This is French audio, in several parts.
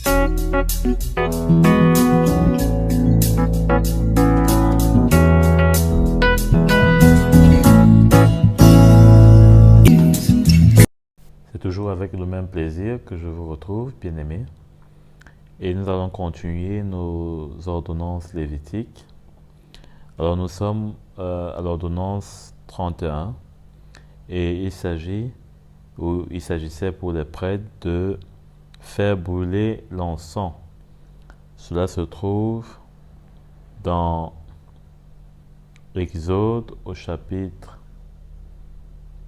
C'est toujours avec le même plaisir que je vous retrouve, bien-aimés. Et nous allons continuer nos ordonnances lévitiques. Alors nous sommes à l'ordonnance 31 et il s'agissait pour les prêtres de faire brûler l'encens. Cela se trouve dans Exode au chapitre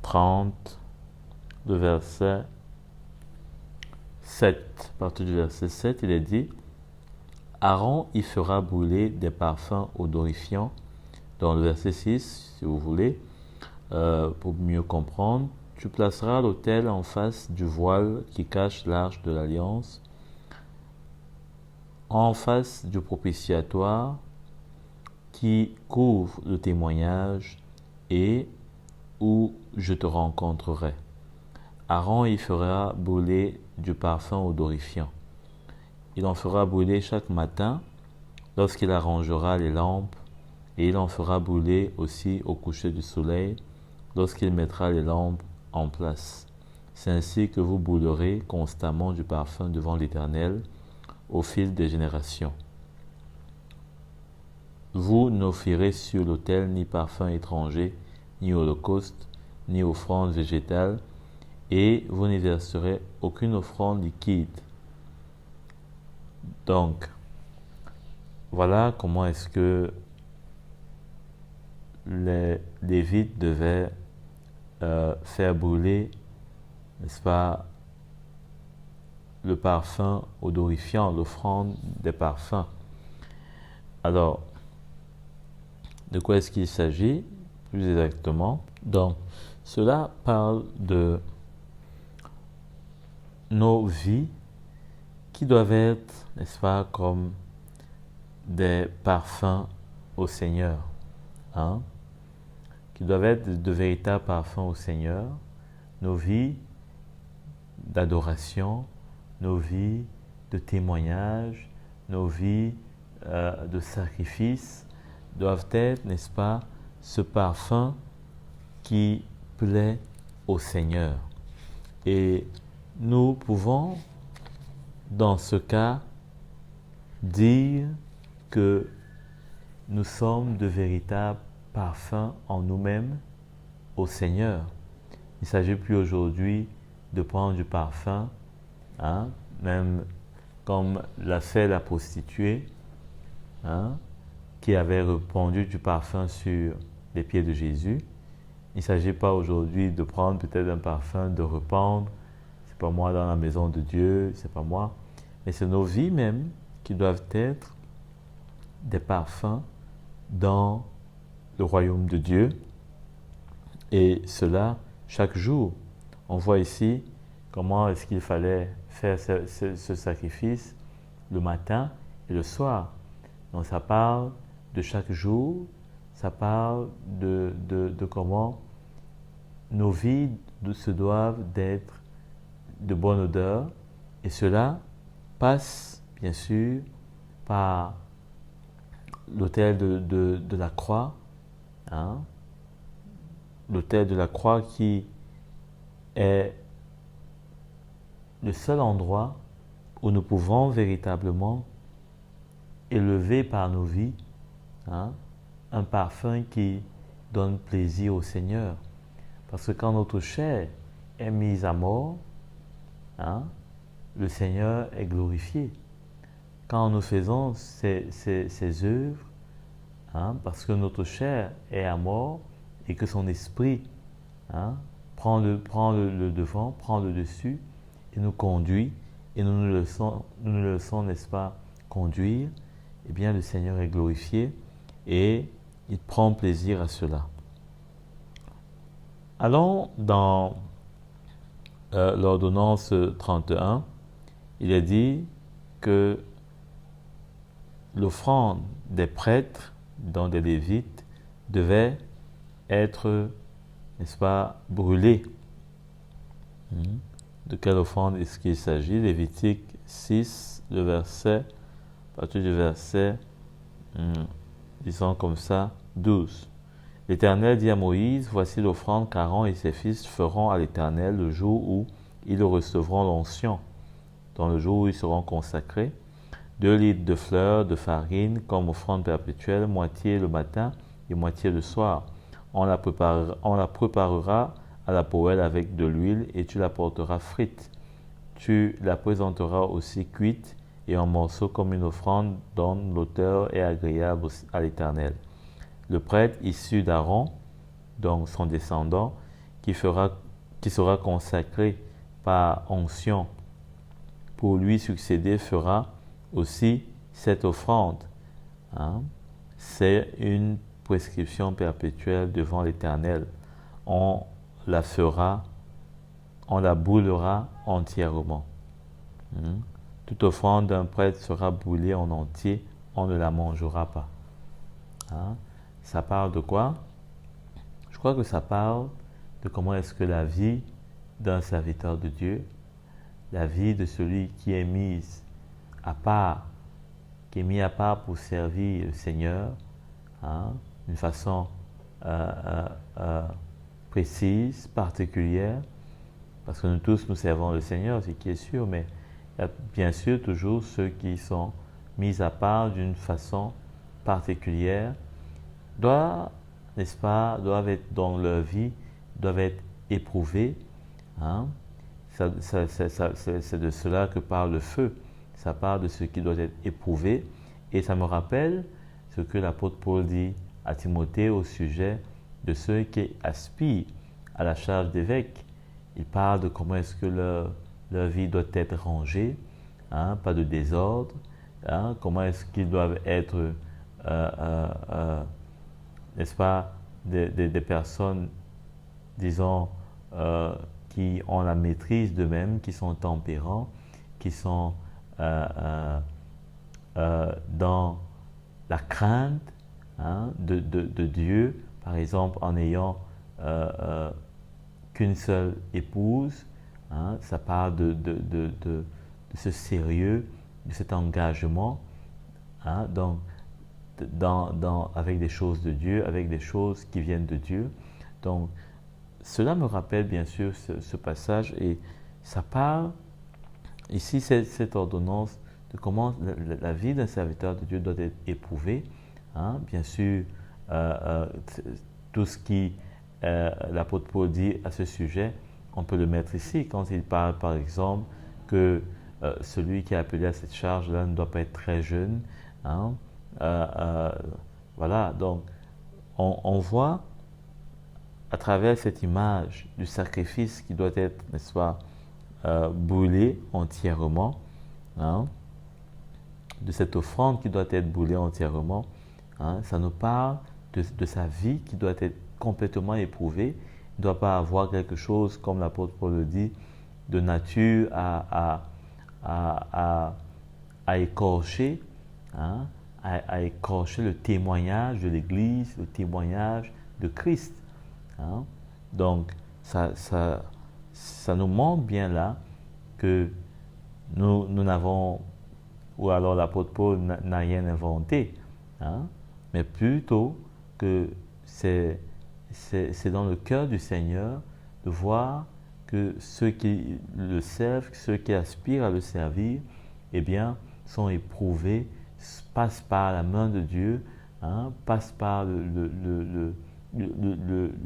30, le verset 7. À partir du verset 7, il est dit: Aaron y fera brûler des parfums odorifiants. Dans le verset 6, si vous voulez, pour mieux comprendre, tu placeras l'autel en face du voile qui cache l'arche de l'alliance, en face du propitiatoire qui couvre le témoignage et où je te rencontrerai. Aaron y fera brûler du parfum odorifiant. Il en fera brûler chaque matin lorsqu'il arrangera les lampes, et il en fera brûler aussi au coucher du soleil lorsqu'il mettra les lampes en place. C'est ainsi que vous brûlerez constamment du parfum devant l'Éternel au fil des générations. Vous n'offrirez sur l'autel ni parfum étranger, ni holocauste, ni offrande végétale, et vous n'y verserez aucune offrande liquide. Donc, voilà comment est-ce que les Lévites devaient faire brûler, n'est-ce pas, le parfum odorifiant, l'offrande des parfums. Alors, de quoi est-ce qu'il s'agit plus exactement? Donc, cela parle de nos vies qui doivent être, n'est-ce pas, comme des parfums au Seigneur, hein? Qui doivent être de véritables parfums au Seigneur, nos vies d'adoration, nos vies de témoignage, nos vies de sacrifice doivent être, n'est-ce pas, ce parfum qui plaît au Seigneur. Et nous pouvons, dans ce cas, dire que nous sommes de véritables parfums en nous-mêmes au Seigneur. Il ne s'agit plus aujourd'hui de prendre du parfum, hein, même comme l'a fait la prostituée, hein, qui avait répandu du parfum sur les pieds de Jésus. Il ne s'agit pas aujourd'hui de prendre peut-être un parfum, de répandre, c'est pas moi dans la maison de Dieu, c'est pas moi, mais c'est nos vies même qui doivent être des parfums dans le royaume de Dieu. Et cela chaque jour. On voit ici comment est-ce qu'il fallait faire ce sacrifice le matin et le soir. Donc ça parle de chaque jour, ça parle de comment nos vies se doivent d'être de bonne odeur, et cela passe bien sûr par l'autel de la croix, hein? L'autel de la croix qui est le seul endroit où nous pouvons véritablement élever par nos vies, hein, un parfum qui donne plaisir au Seigneur. Parce que quand notre chair est mise à mort, hein, le Seigneur est glorifié. Quand nous faisons ces œuvres, hein, parce que notre chair est à mort et que son esprit, hein, prend le devant, prend le dessus et nous conduit, et nous nous laissons, n'est-ce pas, conduire, eh bien le Seigneur est glorifié et il prend plaisir à cela. Allons dans l'ordonnance 31, il est dit que l'offrande des prêtres, dont des Lévites, devait être, n'est-ce pas, brûlée. De quelle offrande est-ce qu'il s'agit? Lévitique 6, à partir du verset, disons comme ça, 12. L'Éternel dit à Moïse, voici l'offrande qu'Aaron et ses fils feront à l'Éternel le jour où ils recevront l'onction, dans le jour où ils seront consacrés. 2 litres de fleurs de farine comme offrande perpétuelle, moitié le matin et moitié le soir. On la préparera à la poêle avec de l'huile et tu la porteras frite. Tu la présenteras aussi cuite et en morceaux comme une offrande dont l'odeur est agréable à l'Éternel. Le prêtre issu d'Aaron, donc son descendant, qui sera consacré par onction pour lui succéder, fera aussi cette offrande. C'est une prescription perpétuelle devant l'Éternel. On la brûlera entièrement. Toute offrande d'un prêtre sera brûlée en entier, on ne la mangera pas. Ça parle de quoi? Je crois que ça parle de comment est-ce que la vie d'un serviteur de Dieu, la vie de celui qui est mis à part pour servir le Seigneur, d'une façon précise, particulière, parce que nous tous nous servons le Seigneur, ce qui est sûr, mais il y a bien sûr toujours ceux qui sont mis à part d'une façon particulière, doivent être dans leur vie, doivent être éprouvés. C'est de cela que parle le feu. Ça parle de ce qui doit être éprouvé. Et ça me rappelle ce que l'apôtre Paul dit à Timothée au sujet de ceux qui aspirent à la charge d'évêque. Il parle de comment est-ce que leur vie doit être rangée, pas de désordre, comment est-ce qu'ils doivent être, n'est-ce pas, des personnes, disons, qui ont la maîtrise d'eux-mêmes, qui sont tempérants, qui sont dans la crainte de Dieu, par exemple en n'ayant qu'une seule épouse. Ça parle de ce sérieux, de cet engagement, donc avec des choses de Dieu, avec des choses qui viennent de Dieu. Donc, cela me rappelle bien sûr ce passage et ça parle, ici, cette ordonnance de comment la vie d'un serviteur de Dieu doit être éprouvée. Bien sûr, tout ce qui l'apôtre Paul dit à ce sujet, on peut le mettre ici quand il parle par exemple que celui qui est appelé à cette charge-là ne doit pas être très jeune. Voilà, donc on voit à travers cette image du sacrifice qui doit être, n'est-ce pas, brûlé entièrement, de cette offrande qui doit être brûlée entièrement, ça nous parle de sa vie qui doit être complètement éprouvée. Il ne doit pas avoir quelque chose, comme l'apôtre Paul le dit, de nature à écorcher, à écorcher le témoignage de l'Église, le témoignage de Christ. Donc, ça nous montre bien là que nous n'avons, ou alors l'apôtre Paul n'a rien inventé, mais plutôt que c'est dans le cœur du Seigneur de voir que ceux qui le servent, ceux qui aspirent à le servir, eh bien, sont éprouvés, passent par la main de Dieu, passent par le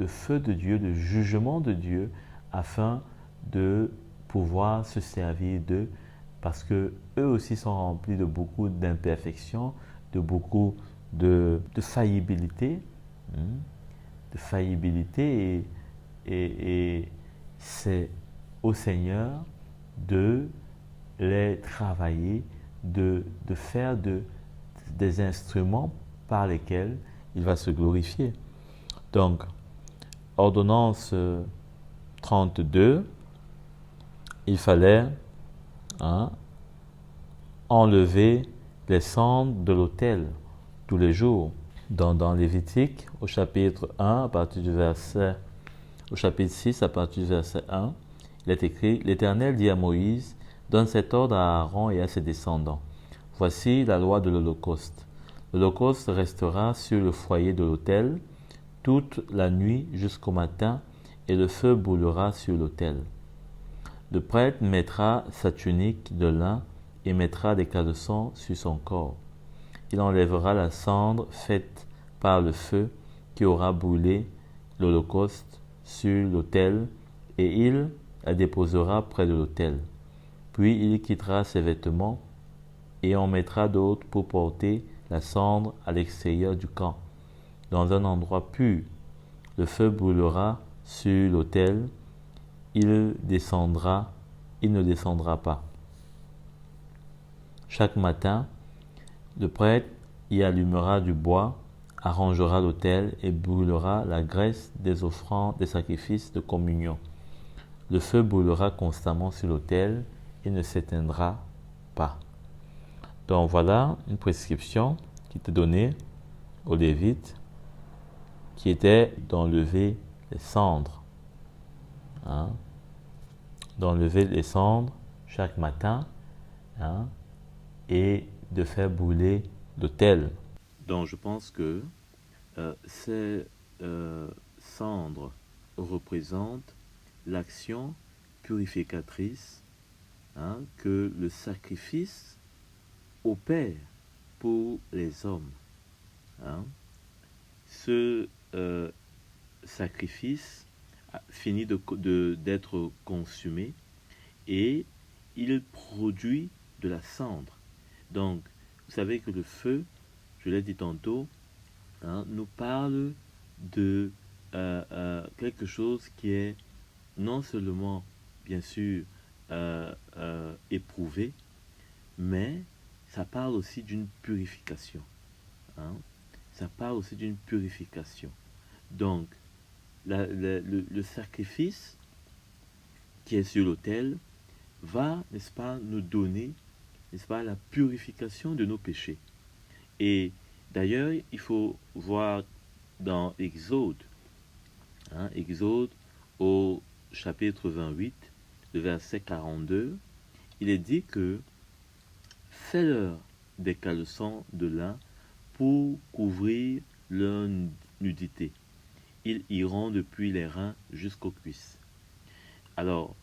feu de Dieu, le jugement de Dieu, afin de pouvoir se servir d'eux, parce que eux aussi sont remplis de beaucoup d'imperfections, de beaucoup de faillibilité, et c'est au Seigneur de les travailler, de faire des instruments par lesquels il va se glorifier. Donc, ordonnance 32, il fallait enlever les cendres de l'autel tous les jours. Dans Lévitique, au chapitre 1, à partir du verset, au chapitre 6, à partir du verset 1, il est écrit, « L'Éternel dit à Moïse, Donne cet ordre à Aaron et à ses descendants. Voici la loi de l'Holocauste. L'Holocauste restera sur le foyer de l'autel toute la nuit jusqu'au matin, et le feu brûlera sur l'autel. Le prêtre mettra sa tunique de lin et mettra des caleçons sur son corps. Il enlèvera la cendre faite par le feu qui aura brûlé l'Holocauste sur l'autel, et il la déposera près de l'autel. Puis il quittera ses vêtements, et on mettra d'autres pour porter la cendre à l'extérieur du camp, dans un endroit pur. Le feu brûlera sur l'autel, il ne descendra pas. Chaque matin, le prêtre y allumera du bois, arrangera l'autel et brûlera la graisse des offrandes des sacrifices de communion. Le feu brûlera constamment sur l'autel et ne s'éteindra pas. Donc voilà une prescription qui était donnée aux Lévites, qui était d'enlever les cendres. D'enlever les cendres chaque matin, et de faire brûler l'autel. Donc je pense que ces cendres représentent l'action purificatrice que le sacrifice opère pour les hommes. Ce sacrifice finit d'être consumé et il produit de la cendre. Donc, vous savez que le feu, je l'ai dit tantôt, nous parle de quelque chose qui est non seulement, bien sûr, éprouvé, mais ça parle aussi d'une purification. Ça parle aussi d'une purification. Donc, le sacrifice qui est sur l'autel va, n'est-ce pas, nous donner, n'est-ce pas, la purification de nos péchés. Et d'ailleurs, il faut voir dans Exode, Exode au chapitre 28, le verset 42, il est dit que « Fais-leur des caleçons de lin pour couvrir leur nudité. Ils iront depuis les reins jusqu'aux cuisses. » Alors,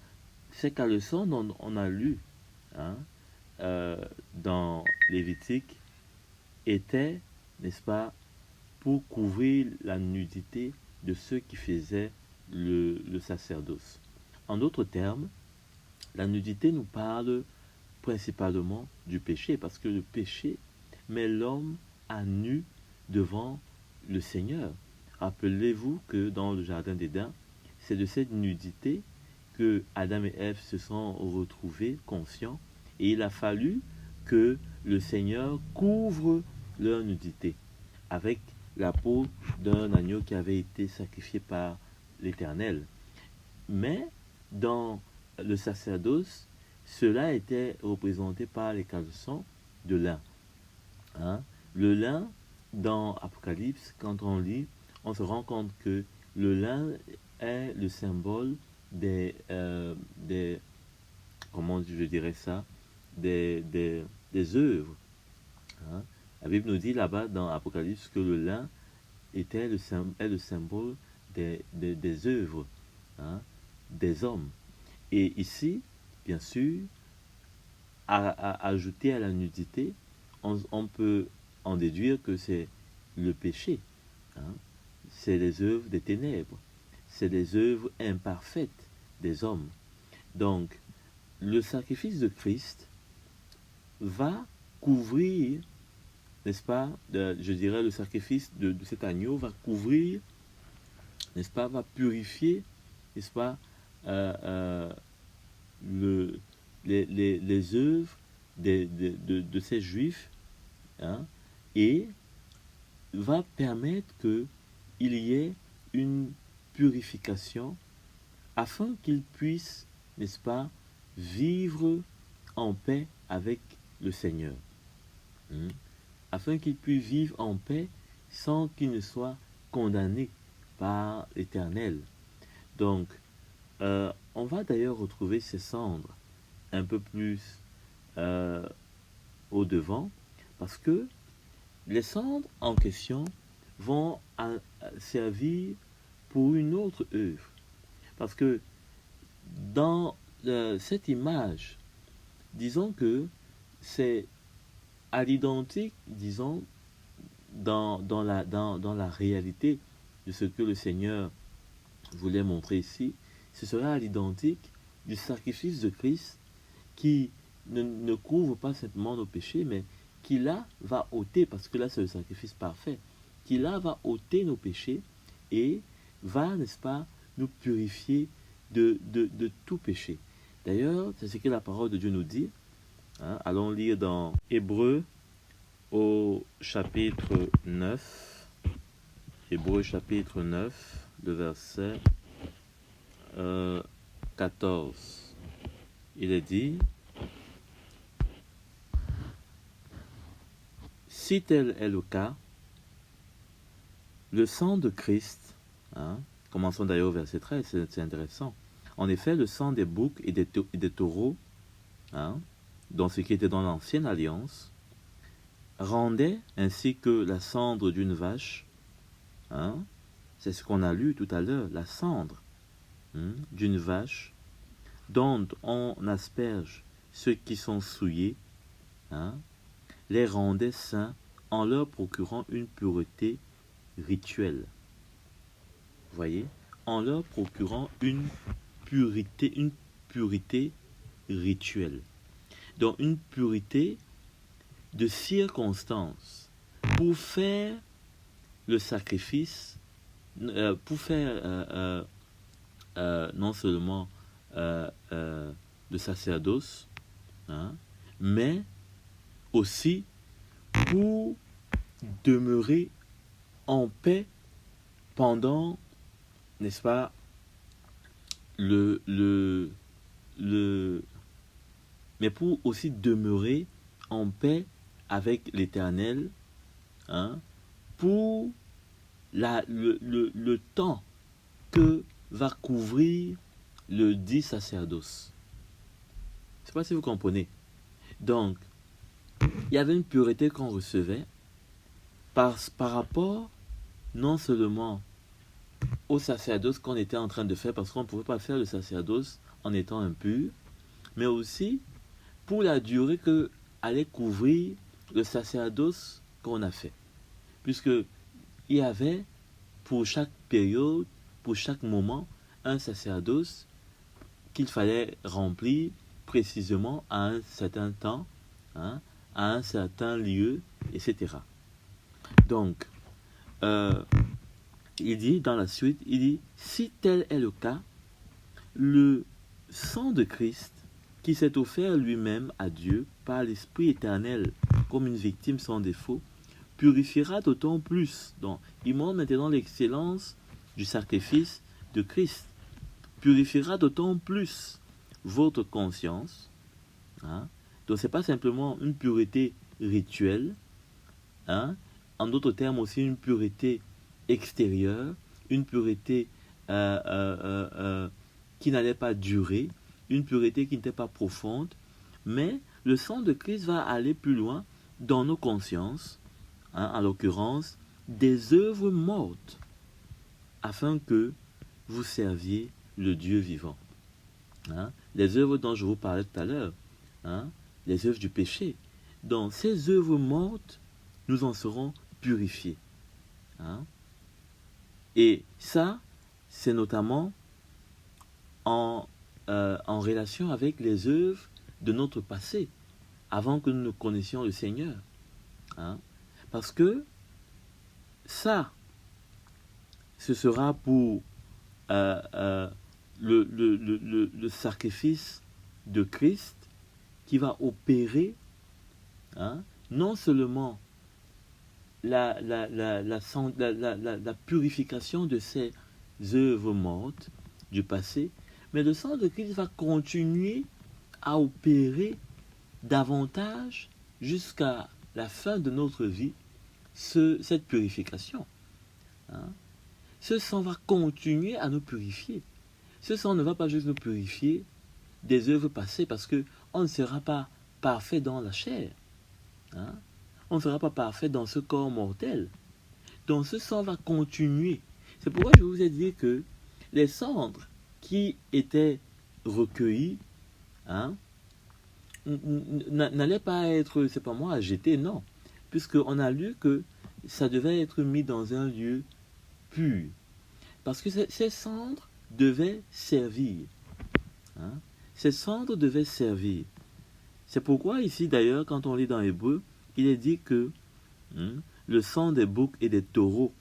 ces caleçons dont on a lu dans Lévitique étaient, n'est-ce pas, pour couvrir la nudité de ceux qui faisaient le sacerdoce. En d'autres termes, la nudité nous parle principalement du péché, parce que le péché met l'homme à nu devant le Seigneur. Rappelez-vous que dans le jardin d'Éden, c'est de cette nudité que Adam et Ève se sont retrouvés conscients, et il a fallu que le Seigneur couvre leur nudité avec la peau d'un agneau qui avait été sacrifié par l'Éternel. Mais dans le sacerdoce, cela était représenté par les caleçons de lin. Le lin, dans Apocalypse, quand on lit, on se rend compte que le lin est le symbole des comment je dirais ça, des œuvres. La Bible nous dit là-bas dans Apocalypse que le lin est le symbole des œuvres, des hommes. Et ici, bien sûr, à ajouter à la nudité, on peut en déduire que c'est le péché. C'est les œuvres des ténèbres. C'est les œuvres imparfaites des hommes. Donc, le sacrifice de Christ va couvrir, n'est-ce pas, je dirais le sacrifice de cet agneau va couvrir, n'est-ce pas, va purifier, n'est-ce pas, les œuvres de ces juifs, et va permettre qu'il y ait une purification afin qu'ils puissent, n'est-ce pas, vivre en paix avec le Seigneur. Afin qu'ils puissent vivre en paix sans qu'ils ne soient condamnés par l'Éternel. Donc, on va d'ailleurs retrouver ces cendres un peu plus au devant, parce que les cendres en question vont servir pour une autre œuvre. Parce que dans cette image, disons que c'est à l'identique, disons, dans la réalité de ce que le Seigneur voulait montrer ici, ce sera à l'identique du sacrifice de Christ qui ne couvre pas simplement nos péchés, mais qui là va ôter, parce que là c'est le sacrifice parfait, qui là va ôter nos péchés et va, n'est-ce pas, nous purifier de tout péché. D'ailleurs, c'est ce que la parole de Dieu nous dit. Hein? Allons lire dans Hébreux au chapitre 9. Hébreux chapitre 9, le verset 14. Il est dit: si tel est le cas, le sang de Christ, hein, commençons d'ailleurs au verset 13, c'est intéressant. En effet, le sang des boucs et des taureaux, hein, dans ce qui était dans l'ancienne alliance, rendait, ainsi que la cendre d'une vache, hein, c'est ce qu'on a lu tout à l'heure, la cendre d'une vache, dont on asperge ceux qui sont souillés, hein, les rendait saints en leur procurant une pureté rituelle. Vous voyez, en leur procurant une purité rituelle. Donc une purité de circonstance pour faire le sacrifice, pour faire non seulement le sacerdoce, hein, mais aussi pour demeurer en paix pendant, n'est-ce pas, mais pour aussi demeurer en paix avec l'Éternel, hein, pour le temps que va couvrir le dit sacerdoce. Je ne sais pas si vous comprenez. Donc, il y avait une pureté qu'on recevait par rapport non seulement au sacerdoce qu'on était en train de faire, parce qu'on ne pouvait pas faire le sacerdoce en étant impur, mais aussi pour la durée que allait couvrir le sacerdoce qu'on a fait. Puisque il y avait pour chaque période, pour chaque moment, un sacerdoce qu'il fallait remplir précisément à un certain temps, hein, à un certain lieu, etc. Donc, il dit dans la suite, il dit, si tel est le cas, le sang de Christ, qui s'est offert lui-même à Dieu par l'Esprit éternel comme une victime sans défaut, purifiera d'autant plus. Donc, il montre maintenant l'excellence du sacrifice de Christ. Purifiera d'autant plus votre conscience. Hein? Donc, ce n'est pas simplement une pureté rituelle. Hein? En d'autres termes, aussi une pureté extérieure, une pureté qui n'allait pas durer, une pureté qui n'était pas profonde, mais le sang de Christ va aller plus loin dans nos consciences, hein, en l'occurrence, des œuvres mortes, afin que vous serviez le Dieu vivant. Hein? Les œuvres dont je vous parlais tout à l'heure, hein, les œuvres du péché. Dans ces œuvres mortes, nous en serons purifiés. Hein? Et ça, c'est notamment en relation avec les œuvres de notre passé, avant que nous ne connaissions le Seigneur. Hein? Parce que ça, ce sera pour le sacrifice de Christ qui va opérer, hein, non seulement la purification de ces œuvres mortes du passé, mais le sang de Christ va continuer à opérer davantage jusqu'à la fin de notre vie cette purification. Hein? Ce sang va continuer à nous purifier. Ce sang ne va pas juste nous purifier des œuvres passées, parce que on ne sera pas parfait dans la chair. Hein? On ne sera pas parfait dans ce corps mortel. Donc ce sang va continuer. C'est pourquoi je vous ai dit que les cendres qui étaient recueillies, hein, n'allaient pas être, c'est pas moi, à jeter, non. Puisqu'on a lu que ça devait être mis dans un lieu pur. Parce que ces cendres devaient servir. Hein? Ces cendres devaient servir. C'est pourquoi ici d'ailleurs, quand on lit dans Hébreu, il est dit que le sang des boucs et des taureaux,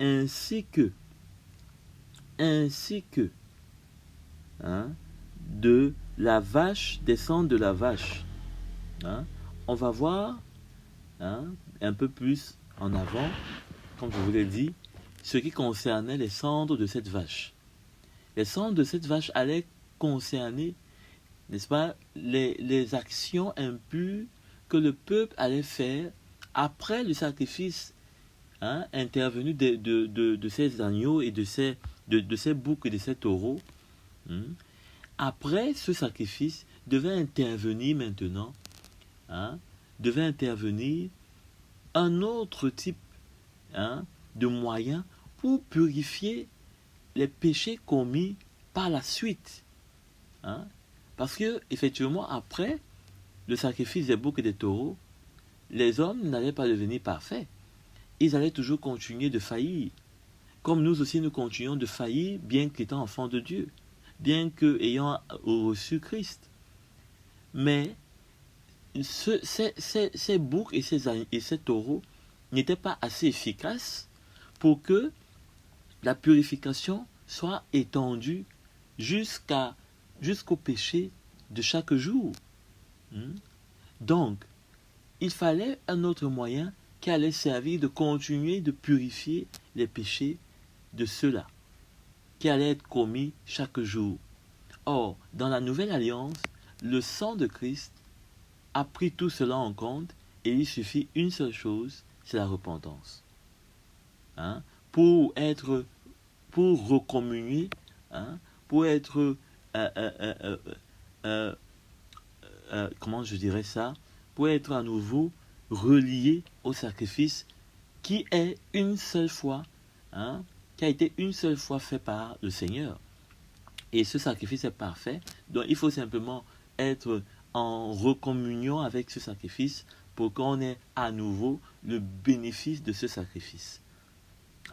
ainsi que de la vache, des cendres de la vache. Hein? On va voir un peu plus en avant, comme je vous l'ai dit, ce qui concernait les cendres de cette vache. Les cendres de cette vache allaient concerner, n'est-ce pas, les actions impures que le peuple allait faire après le sacrifice intervenu de ces agneaux et de ces boucs et de ces taureaux. Après ce sacrifice, devait intervenir maintenant, devait intervenir un autre type de moyen pour purifier les péchés commis par la suite. Parce que, effectivement, après le sacrifice des boucs et des taureaux, les hommes n'allaient pas devenir parfaits. Ils allaient toujours continuer de faillir. Comme nous aussi, nous continuons de faillir, bien qu'étant enfants de Dieu, bien qu'ayant reçu Christ. Mais ces boucs et ces taureaux n'étaient pas assez efficaces pour que la purification soit étendue jusqu'au péché de chaque jour. Donc, il fallait un autre moyen qui allait servir de continuer de purifier les péchés de ceux-là, qui allaient être commis chaque jour. Or, dans la nouvelle alliance, le sang de Christ a pris tout cela en compte et il suffit une seule chose, c'est la repentance. Pour recommunier, pour être, comment je dirais ça, pour être à nouveau relié au sacrifice qui est une seule fois, qui a été une seule fois fait par le Seigneur. Et ce sacrifice est parfait, donc il faut simplement être en recommunion avec ce sacrifice pour qu'on ait à nouveau le bénéfice de ce sacrifice.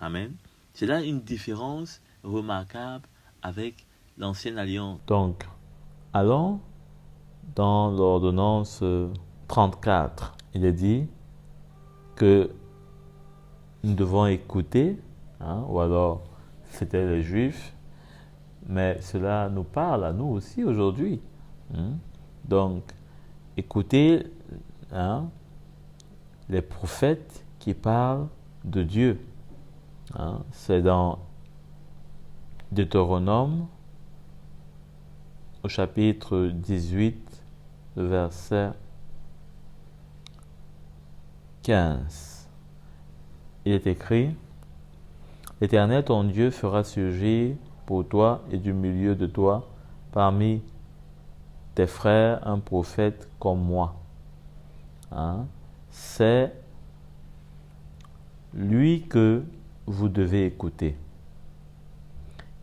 Amen. C'est là une différence remarquable avec l'ancienne alliance. Donc, allons dans l'ordonnance 34. Il est dit que nous devons écouter, ou alors c'était les Juifs, mais cela nous parle à nous aussi aujourd'hui. Donc, écoutez les prophètes qui parlent de Dieu. C'est dans Deutéronome, au chapitre 18, le verset 15. Il est écrit: L'Éternel ton Dieu fera surgir pour toi et du milieu de toi, parmi tes frères, un prophète comme moi. C'est lui que vous devez écouter.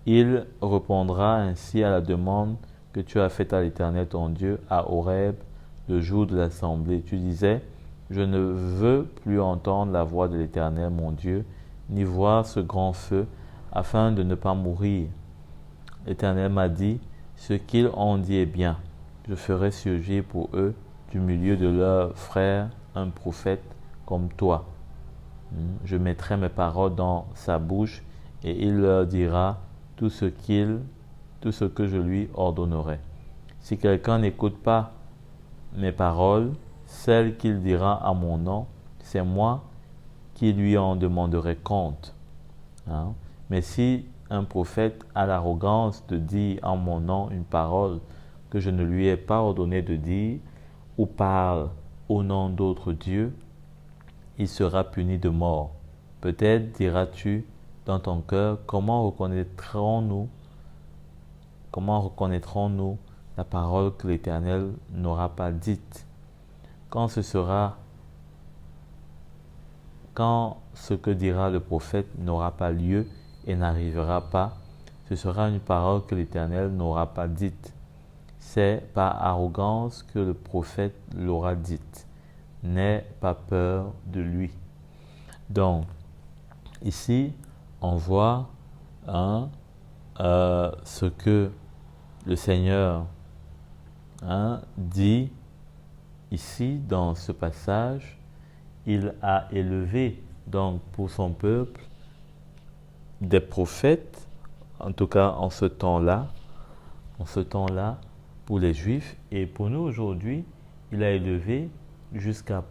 Il répondra ainsi à la demande que tu as faite à l'Éternel ton Dieu à Horeb le jour de l'assemblée. Tu disais: je ne veux plus entendre la voix de l'Éternel mon Dieu, ni voir ce grand feu, afin de ne pas mourir. L'Éternel m'a dit: ce qu'ils ont dit est bien. Je ferai surgir pour eux du milieu de leurs frères un prophète comme toi. Je mettrai mes paroles dans sa bouche et il leur dira tout ce que je lui ordonnerai. Si quelqu'un n'écoute pas mes paroles, celles qu'il dira à mon nom, c'est moi qui lui en demanderai compte. Mais si un prophète a l'arrogance de dire en mon nom une parole que je ne lui ai pas ordonné de dire, ou parle au nom d'autres dieux, il sera puni de mort. Peut-être diras-tu dans ton cœur: comment reconnaîtrons-nous la parole que l'Éternel n'aura pas dite. Quand ce que dira le prophète n'aura pas lieu et n'arrivera pas, ce sera une parole que l'Éternel n'aura pas dite. C'est par arrogance que le prophète l'aura dite. N'aie pas peur de lui. Donc, ici, on voit ce que le Seigneur dit ici dans ce passage. Il a élevé donc pour son peuple des prophètes, en tout cas en ce temps-là, pour les Juifs, et pour nous aujourd'hui, il a élevé jusqu'à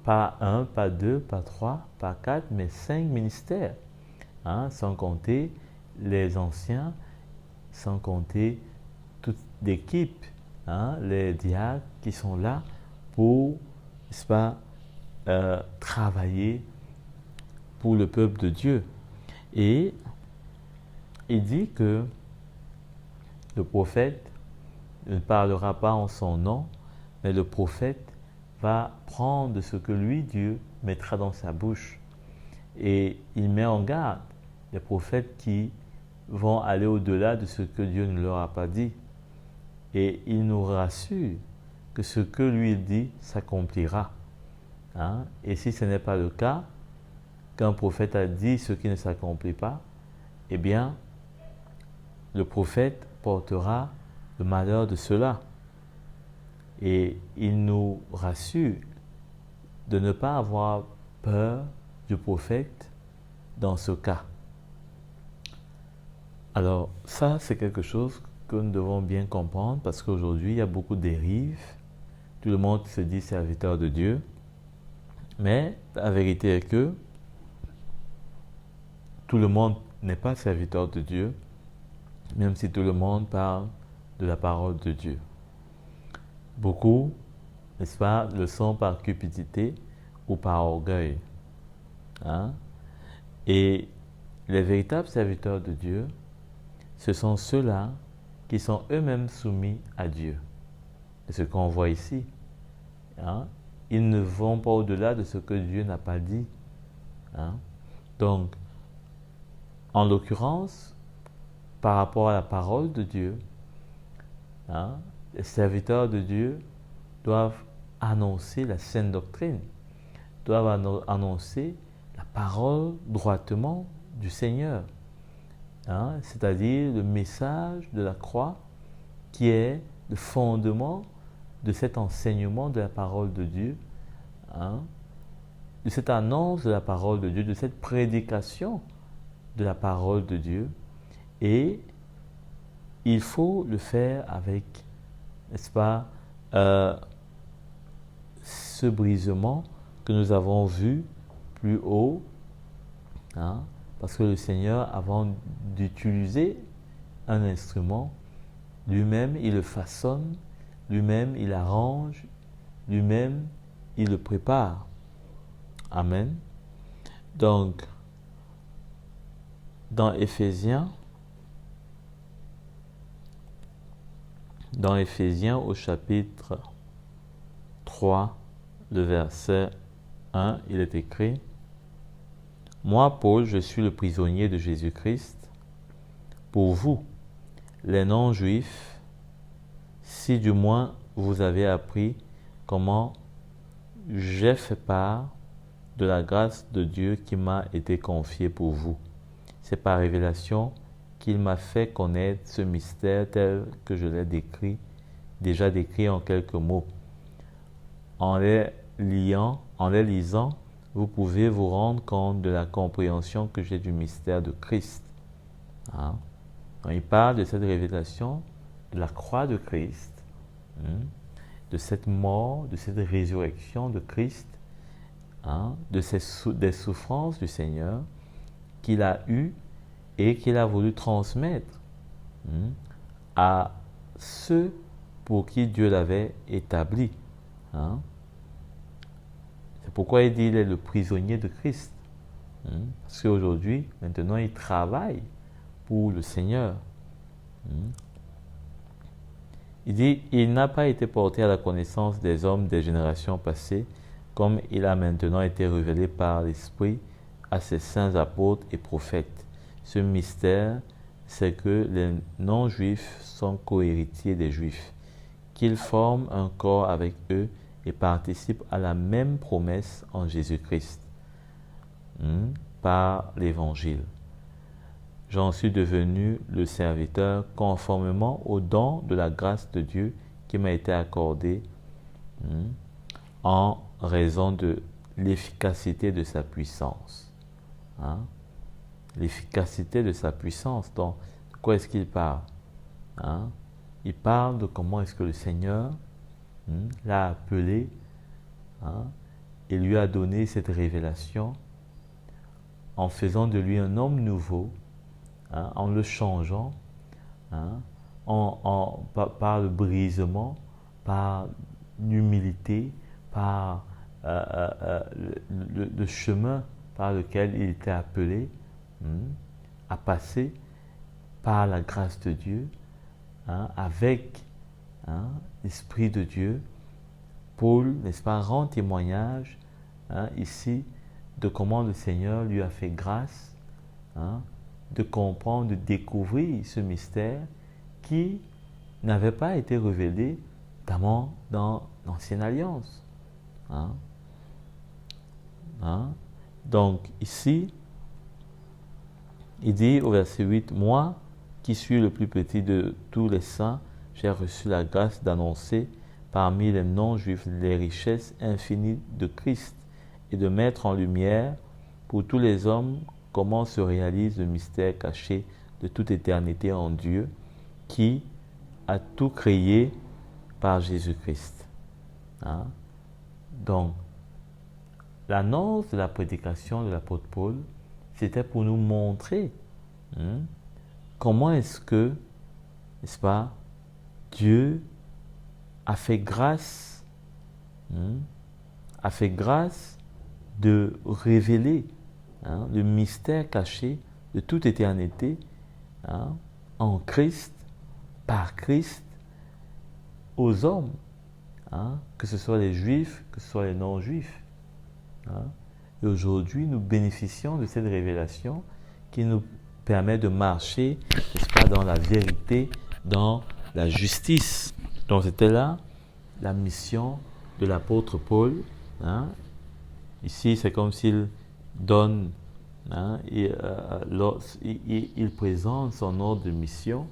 pas 1, pas 2, pas 3, pas 4, mais 5 ministères, sans compter les anciens, sans compter toute l'équipe, les diacres qui sont là pour, n'est-ce pas, travailler pour le peuple de Dieu. Et il dit que le prophète ne parlera pas en son nom, mais le prophète va prendre ce que lui, Dieu, mettra dans sa bouche. Et il met en garde les prophètes qui vont aller au-delà de ce que Dieu ne leur a pas dit. Et il nous rassure que ce que lui dit s'accomplira. Et si ce n'est pas le cas, qu'un prophète a dit ce qui ne s'accomplit pas, eh bien, le prophète portera le malheur de cela. Et il nous rassure de ne pas avoir peur du prophète dans ce cas. Alors, ça, c'est quelque chose que nous devons bien comprendre parce qu'aujourd'hui, il y a beaucoup de dérives. Tout le monde se dit serviteur de Dieu. Mais la vérité est que tout le monde n'est pas serviteur de Dieu, même si tout le monde parle de la parole de Dieu. Beaucoup, n'est-ce pas, le sont par cupidité ou par orgueil. Et les véritables serviteurs de Dieu, ce sont ceux-là qui sont eux-mêmes soumis à Dieu. C'est ce qu'on voit ici. Ils ne vont pas au-delà de ce que Dieu n'a pas dit. Donc, en l'occurrence, par rapport à la parole de Dieu, les serviteurs de Dieu doivent annoncer la saine doctrine, doivent annoncer la parole droitement du Seigneur, c'est-à-dire le message de la croix qui est le fondement de cet enseignement de la parole de Dieu, de cette annonce de la parole de Dieu, de cette prédication de la parole de Dieu. Et il faut le faire avec, n'est-ce pas, ce brisement que nous avons vu plus haut, parce que le Seigneur, avant d'utiliser un instrument, lui-même, il le façonne, lui-même, il arrange, lui-même, il le prépare. Amen. Donc, dans Éphésiens au chapitre 3, le verset 1, il est écrit: « Moi, Paul, je suis le prisonnier de Jésus-Christ, pour vous, les non-juifs, si du moins vous avez appris comment j'ai fait part de la grâce de Dieu qui m'a été confiée pour vous. C'est par révélation qu'il m'a fait connaître ce mystère tel que je l'ai déjà décrit en quelques mots. En les lisant, vous pouvez vous rendre compte de la compréhension que j'ai du mystère de Christ. » Il parle de cette révélation de la croix de Christ, de cette mort, de cette résurrection de Christ, des souffrances du Seigneur qu'il a eues et qu'il a voulu transmettre à ceux pour qui Dieu l'avait établi. C'est pourquoi il dit qu'il est le prisonnier de Christ. Parce qu'aujourd'hui, maintenant, il travaille pour le Seigneur. Il dit, il n'a pas été porté à la connaissance des hommes des générations passées, comme il a maintenant été révélé par l'Esprit à ses saints apôtres et prophètes. Ce mystère, c'est que les non-juifs sont cohéritiers des juifs, qu'ils forment un corps avec eux et participent à la même promesse en Jésus-Christ, par l'Évangile. J'en suis devenu le serviteur conformément au don de la grâce de Dieu qui m'a été accordé en raison de l'efficacité de sa puissance. L'efficacité de sa puissance. Donc, de quoi est-ce qu'il parle? Il parle de comment est-ce que le Seigneur l'a appelé et lui a donné cette révélation en faisant de lui un homme nouveau, en le changeant, par le brisement, par l'humilité, par le chemin par lequel il était appelé à passer par la grâce de Dieu, avec l'Esprit de Dieu. Paul, n'est-ce pas, rend témoignage ici de comment le Seigneur lui a fait grâce de comprendre, de découvrir ce mystère qui n'avait pas été révélé notamment dans l'Ancienne Alliance. Donc ici, il dit au verset 8, « Moi, qui suis le plus petit de tous les saints, j'ai reçu la grâce d'annoncer parmi les non-juifs les richesses infinies de Christ et de mettre en lumière pour tous les hommes comment se réalise le mystère caché de toute éternité en Dieu qui a tout créé par Jésus-Christ. » Donc, l'annonce de la prédication de l'apôtre Paul, c'était pour nous montrer comment est-ce que, n'est-ce pas, Dieu a fait grâce, de révéler le mystère caché de toute éternité en Christ, par Christ, aux hommes, que ce soit les juifs, que ce soit les non-juifs. Et aujourd'hui, nous bénéficions de cette révélation qui nous permet de marcher, n'est-ce pas, dans la vérité, dans la justice. Donc c'était là la mission de l'apôtre Paul. Ici, c'est comme s'il donne, il présente son ordre de mission,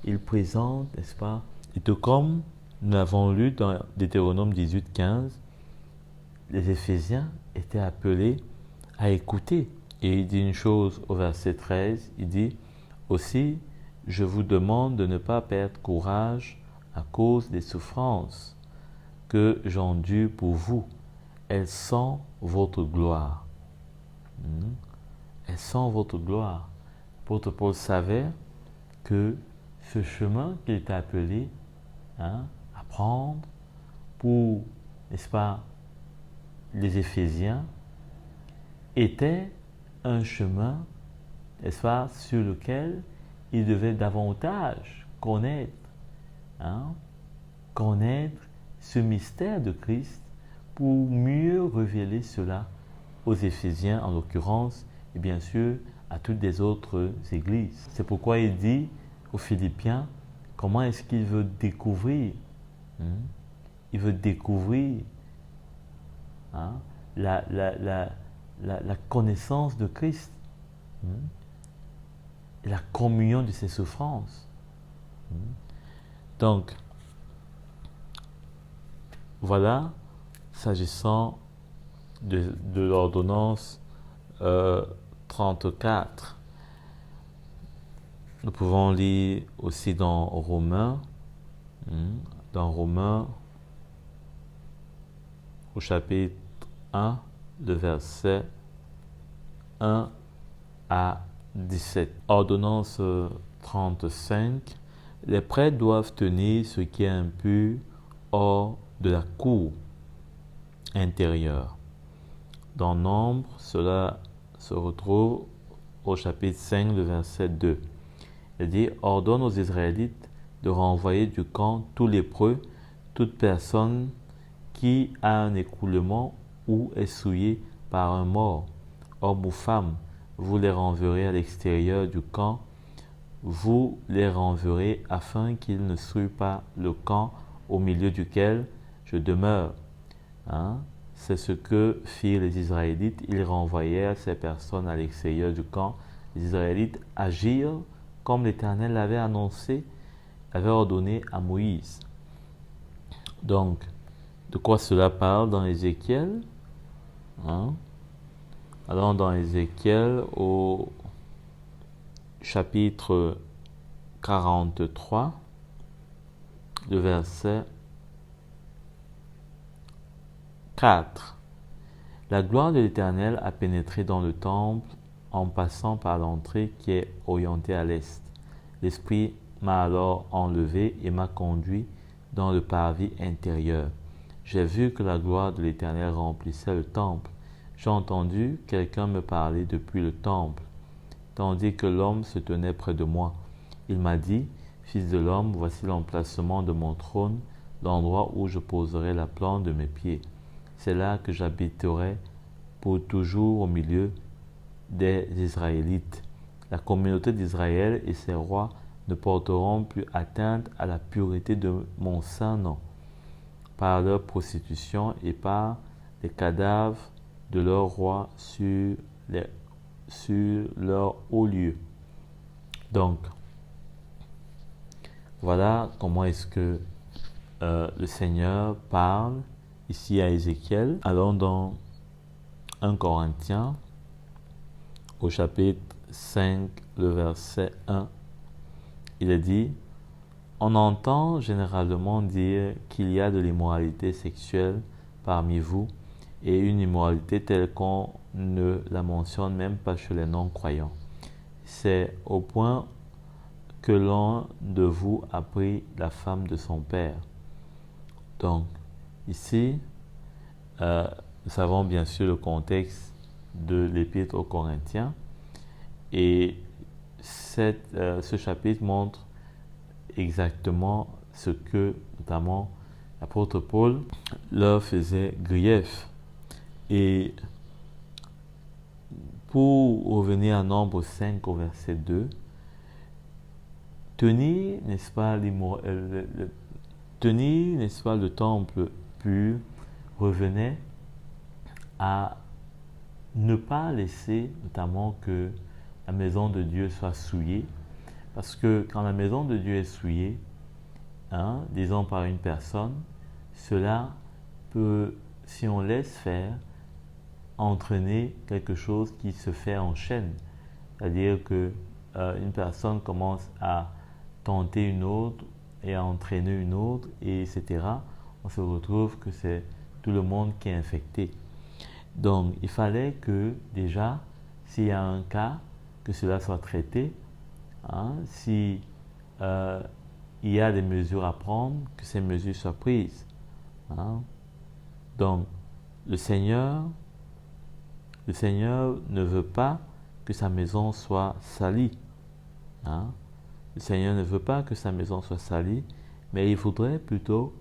il présente, n'est-ce pas, et tout comme nous l'avons lu dans Deutéronome 18, 15, les Éphésiens étaient appelés à écouter. Et il dit une chose au verset 13, il dit « Aussi, je vous demande de ne pas perdre courage à cause des souffrances que j'endure pour vous. Elles sont votre gloire. » Elles sont votre gloire. L'apôtre Paul savait que ce chemin qu'il était appelé à prendre pour, n'est-ce pas, les Éphésiens était un chemin, n'est-ce pas, sur lequel il devait davantage connaître ce mystère de Christ pour mieux révéler cela aux Éphésiens en l'occurrence et bien sûr à toutes les autres églises. C'est pourquoi il dit aux Philippiens comment est-ce qu'il veut découvrir. Il veut découvrir la connaissance de Christ et la communion de ses souffrances. Donc, voilà, s'agissant de l'ordonnance 34. Nous pouvons lire aussi dans Romains, au chapitre 1, le verset 1 à 17. Ordonnance 35. Les prêtres doivent tenir ce qui est impur hors de la cour intérieure. Dans Nombre, cela se retrouve au chapitre 5, le verset 2. Il dit « Ordonne aux Israélites de renvoyer du camp tout lépreux, toute personne qui a un écoulement ou est souillée par un mort, homme ou femme. Vous les renverrez à l'extérieur du camp. Vous les renverrez afin qu'ils ne souillent pas le camp au milieu duquel je demeure. Hein? C'est ce que firent les Israélites. Ils renvoyèrent ces personnes à l'extérieur du camp. Les Israélites agirent comme l'Éternel l'avait annoncé, avait ordonné à Moïse. Donc, de quoi cela parle dans Ézéchiel? Hein? Allons dans Ézéchiel au chapitre 43, le verset 4. La gloire de l'Éternel a pénétré dans le temple en passant par l'entrée qui est orientée à l'est. L'Esprit m'a alors enlevé et m'a conduit dans le parvis intérieur. J'ai vu que la gloire de l'Éternel remplissait le temple. J'ai entendu quelqu'un me parler depuis le temple, tandis que l'homme se tenait près de moi. Il m'a dit, « Fils de l'homme, voici l'emplacement de mon trône, l'endroit où je poserai la plante de mes pieds. C'est là que j'habiterai pour toujours au milieu des Israélites. La communauté d'Israël et ses rois ne porteront plus atteinte à la pureté de mon saint nom, par leur prostitution et par les cadavres de leurs rois sur leur haut lieu. » Donc, voilà comment est-ce que le Seigneur parle ici à Ézéchiel. Allons dans 1 Corinthiens, au chapitre 5, le verset 1. Il est dit, « On entend généralement dire qu'il y a de l'immoralité sexuelle parmi vous, et une immoralité telle qu'on ne la mentionne même pas chez les non-croyants. C'est au point que l'un de vous a pris la femme de son père. » Donc, ici, nous savons bien sûr le contexte de l'Épître aux Corinthiens, et ce chapitre montre exactement ce que, notamment, l'apôtre Paul leur faisait grief. Et pour revenir à Nombre 5 au verset 2, tenir, n'est-ce pas, le temple pur revenait à ne pas laisser notamment que la maison de Dieu soit souillée, parce que quand la maison de Dieu est souillée, disons par une personne, cela peut, si on laisse faire, entraîner quelque chose qui se fait en chaîne. C'est-à-dire que une personne commence à tenter une autre et à entraîner une autre, et etc. On se retrouve que c'est tout le monde qui est infecté. Donc, il fallait que déjà, s'il y a un cas, que cela soit traité. Si il y a des mesures à prendre, que ces mesures soient prises. Donc, le Seigneur ne veut pas que sa maison soit salie. Le Seigneur ne veut pas que sa maison soit salie, mais il voudrait plutôt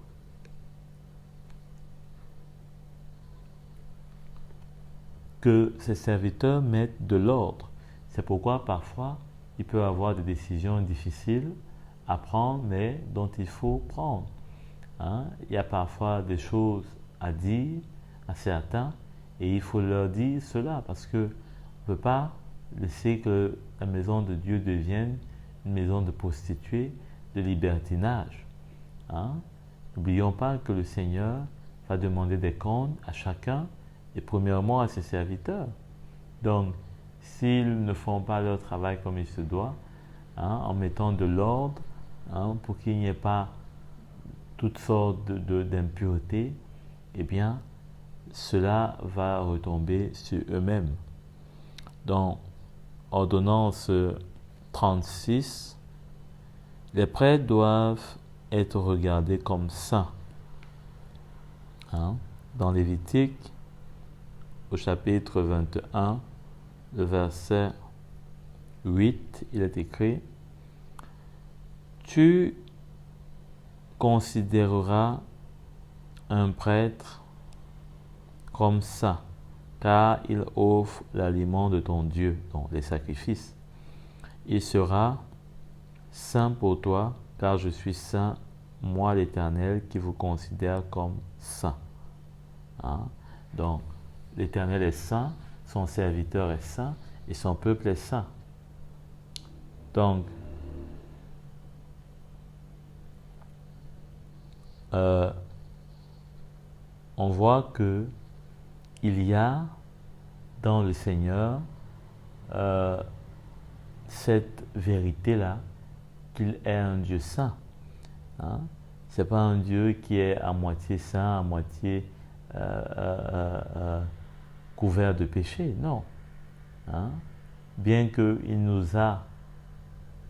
que ses serviteurs mettent de l'ordre. C'est pourquoi parfois il peut y avoir des décisions difficiles à prendre, mais dont il faut prendre. Il y a parfois des choses à dire à certains, et il faut leur dire cela, parce qu'on ne peut pas laisser que la maison de Dieu devienne une maison de prostituées, de libertinage. N'oublions pas que le Seigneur va demander des comptes à chacun, et premièrement à ses serviteurs. Donc, s'ils ne font pas leur travail comme il se doit, en mettant de l'ordre, pour qu'il n'y ait pas toutes sortes d'impuretés, eh bien, cela va retomber sur eux-mêmes. Dans Ordonnance 36, les prêtres doivent être regardés comme saints. Dans Lévitique, au chapitre 21, le verset 8, il est écrit « Tu considérera un prêtre comme saint, car il offre l'aliment de ton Dieu, donc les sacrifices. Il sera saint pour toi, car je suis saint, moi l'Éternel, qui vous considère comme saint. Hein? Donc, l'Éternel est saint, son serviteur est saint, et son peuple est saint. Donc, on voit que il y a dans le Seigneur cette vérité-là, qu'il est un Dieu saint. Hein? Ce n'est pas un Dieu qui est à moitié saint, à moitié couvert de péché, non. Hein? Bien qu'il nous a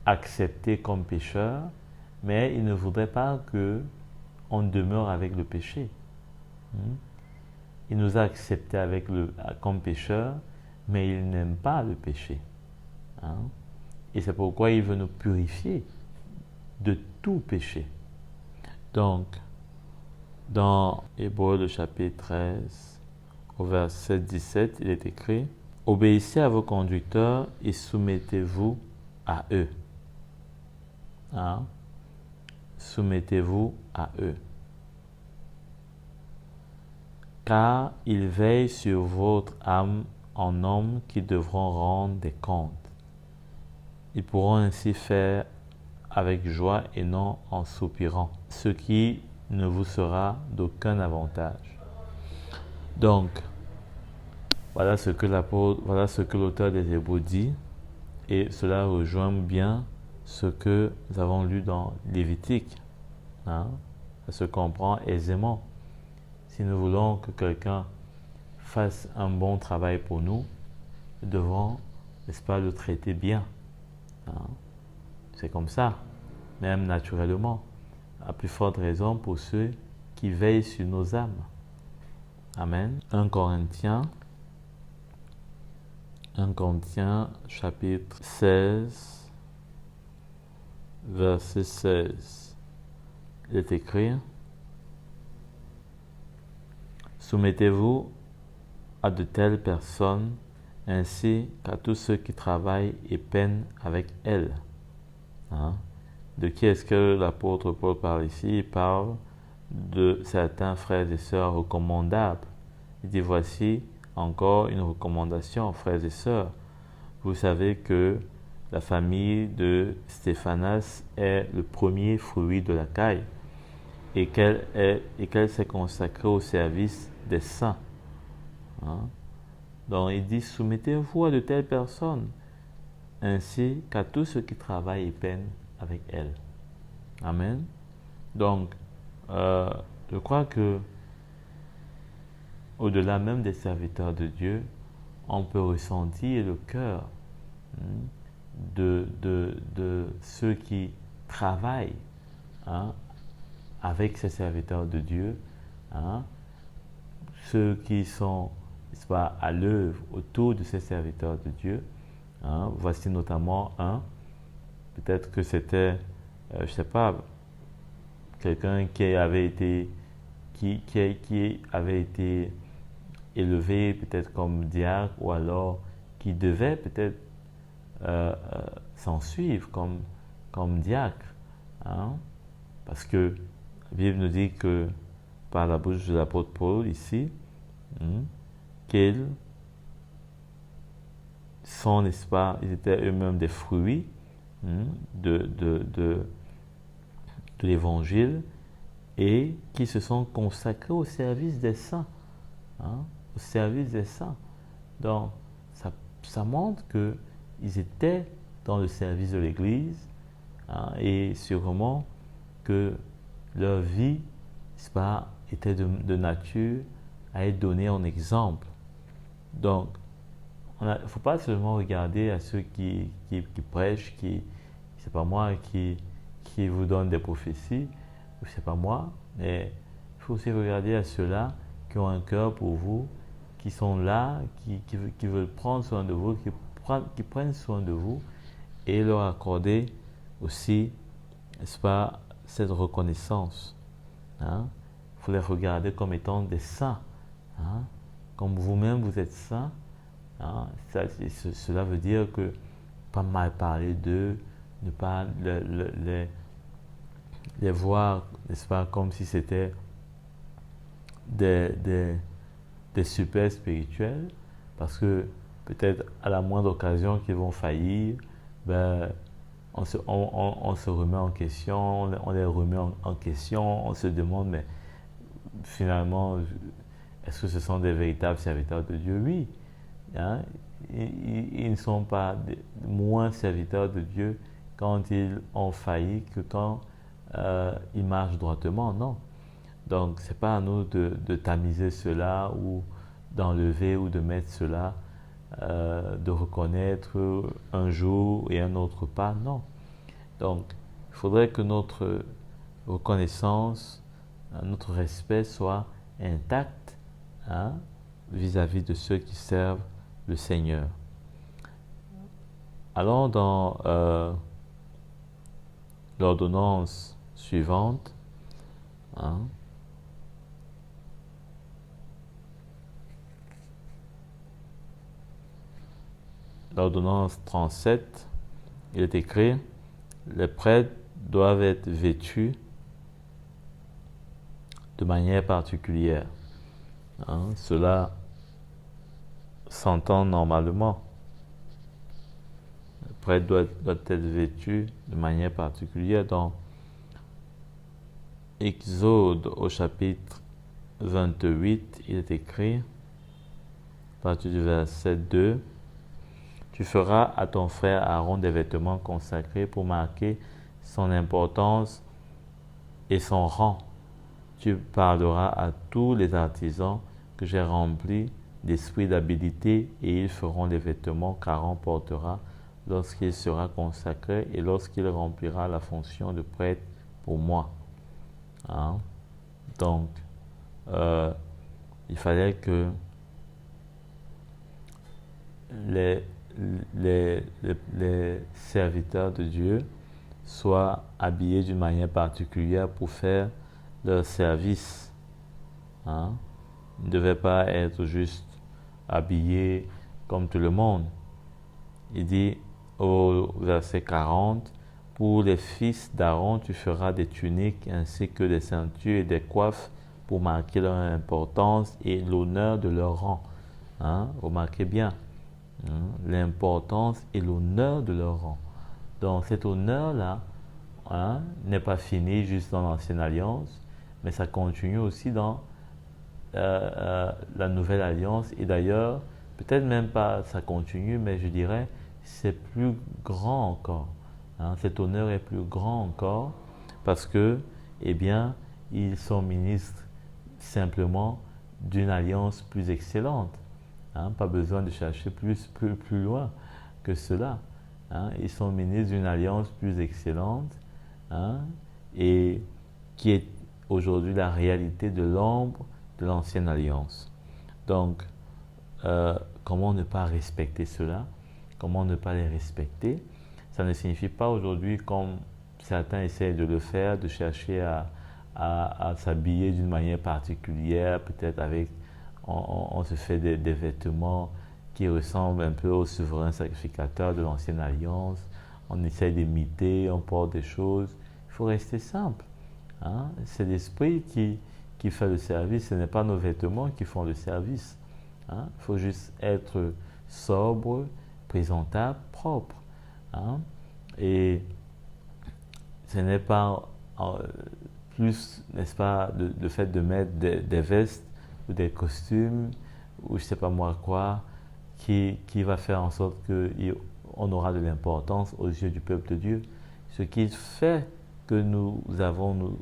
acceptés comme pécheurs, mais il ne voudrait pas qu'on demeure avec le péché. Il nous a acceptés comme pécheurs, mais il n'aime pas le péché. Hein? Et c'est pourquoi il veut nous purifier de tout péché. Donc, dans Hébreux le chapitre 13, au verset 17, il est écrit « Obéissez à vos conducteurs et soumettez-vous à eux. » Hein? Soumettez-vous à eux. Car ils veillent sur votre âme en hommes qui devront rendre des comptes. Ils pourront ainsi faire avec joie et non en soupirant, ce qui ne vous sera d'aucun avantage. Donc, voilà ce que l'auteur des Hébreux dit, et cela rejoint bien ce que nous avons lu dans Lévitique. Hein? Ça se comprend aisément. Si nous voulons que quelqu'un fasse un bon travail pour nous, nous devons, n'est-ce pas, le traiter bien. Hein? C'est comme ça, même naturellement. À plus forte raison pour ceux qui veillent sur nos âmes. Amen. 1 Corinthiens chapitre 16, verset 16. Il est écrit « Soumettez-vous à de telles personnes, ainsi qu'à tous ceux qui travaillent et peinent avec elles. » Hein? De qui est-ce que l'apôtre Paul parle ici? Il parle de certains frères et sœurs recommandables. Il dit, voici encore une recommandation, frères et sœurs. Vous savez que la famille de Stéphanas est le premier fruit de la caille et qu'elle s'est consacrée au service des saints. Hein? Donc il dit, soumettez-vous à de telles personnes, ainsi qu'à tous ceux qui travaillent et peinent avec elles. Amen. Donc, je crois que au-delà même des serviteurs de Dieu, on peut ressentir le cœur de ceux qui travaillent avec ces serviteurs de Dieu, ceux qui sont à l'œuvre autour de ces serviteurs de Dieu. Voici notamment un, peut-être que c'était, je ne sais pas, quelqu'un qui avait été élevé peut-être comme diacre, ou alors qui devait peut-être s'en suivre comme diacre. Parce que la Bible nous dit que par la bouche de l'apôtre Paul ici, qu'ils sont, n'est-ce pas, ils étaient eux-mêmes des fruits de l'évangile, et qui se sont consacrés au service des saints. Au service des saints. Donc, ça montre qu'ils étaient dans le service de l'Église, et sûrement que leur vie, n'est-ce pas, était de nature à être donnée en exemple. Donc, il ne faut pas seulement regarder à ceux qui prêchent, c'est pas moi, qui vous donnent des prophéties, c'est pas moi, mais il faut aussi regarder à ceux-là qui ont un cœur pour vous, qui sont là, qui veulent prendre soin de vous, qui prennent soin de vous, et leur accorder aussi, n'est-ce pas, cette reconnaissance. Il faut les regarder comme étant des saints. Comme vous-même, vous êtes saints. Cela veut dire que pas mal parler d'eux, ne pas les voir, n'est-ce pas, comme si c'était des super spirituels, parce que peut-être à la moindre occasion qu'ils vont faillir, ben, on se remet en question, on les remet en question, on se demande, mais finalement, est-ce que ce sont des véritables serviteurs de Dieu? Oui. Ils ne sont pas moins serviteurs de Dieu quand ils ont failli que quand ils marchent droitement, non. Donc, ce n'est pas à nous de tamiser cela ou d'enlever ou de mettre cela, de reconnaître un jour et un autre pas, non. Donc, il faudrait que notre reconnaissance, notre respect soit intact vis-à-vis de ceux qui servent le Seigneur. Allons dans l'ordonnance suivante. L'ordonnance 37, il est écrit: les prêtres doivent être vêtus de manière particulière. Cela s'entend normalement. Le prêtre doit être vêtu de manière particulière. Dans Exode au chapitre 28, il est écrit, à partir du verset 2, tu feras à ton frère Aaron des vêtements consacrés pour marquer son importance et son rang. Tu parleras à tous les artisans que j'ai remplis d'esprit d'habileté et ils feront les vêtements qu'Aaron portera lorsqu'il sera consacré et lorsqu'il remplira la fonction de prêtre pour moi. Donc, il fallait que les serviteurs de Dieu soient habillés d'une manière particulière pour faire leur service. Ils ne devaient pas être juste habillés comme tout le monde. Il dit au verset 40, pour les fils d'Aaron, tu feras des tuniques ainsi que des ceintures et des coiffes pour marquer leur importance et l'honneur de leur rang. Remarquez bien, l'importance et l'honneur de leur rang. Donc cet honneur-là n'est pas fini juste dans l'Ancienne Alliance, mais ça continue aussi dans la Nouvelle Alliance. Et d'ailleurs, peut-être même pas ça continue, mais je dirais c'est plus grand encore. Cet honneur est plus grand encore parce que, eh bien, ils sont ministres simplement d'une alliance plus excellente. Pas besoin de chercher plus loin que cela. Ils sont ministres d'une alliance plus excellente et qui est aujourd'hui la réalité de l'ombre de l'ancienne alliance. Donc, comment ne pas respecter cela? Comment ne pas les respecter? Ça ne signifie pas aujourd'hui, comme certains essayent de le faire, de chercher à s'habiller d'une manière particulière, peut-être avec, on se fait des vêtements qui ressemblent un peu au souverain sacrificateur de l'ancienne alliance, on essaie d'imiter, on porte des choses. Il faut rester simple. C'est l'esprit qui fait le service, ce n'est pas nos vêtements qui font le service. Il faut juste être sobre, présentable, propre. Et ce n'est pas plus, n'est-ce pas, le fait de mettre des vestes ou des costumes ou je ne sais pas moi quoi qui va faire en sorte qu'on aura de l'importance aux yeux du peuple de Dieu. Ce qui fait que nous avons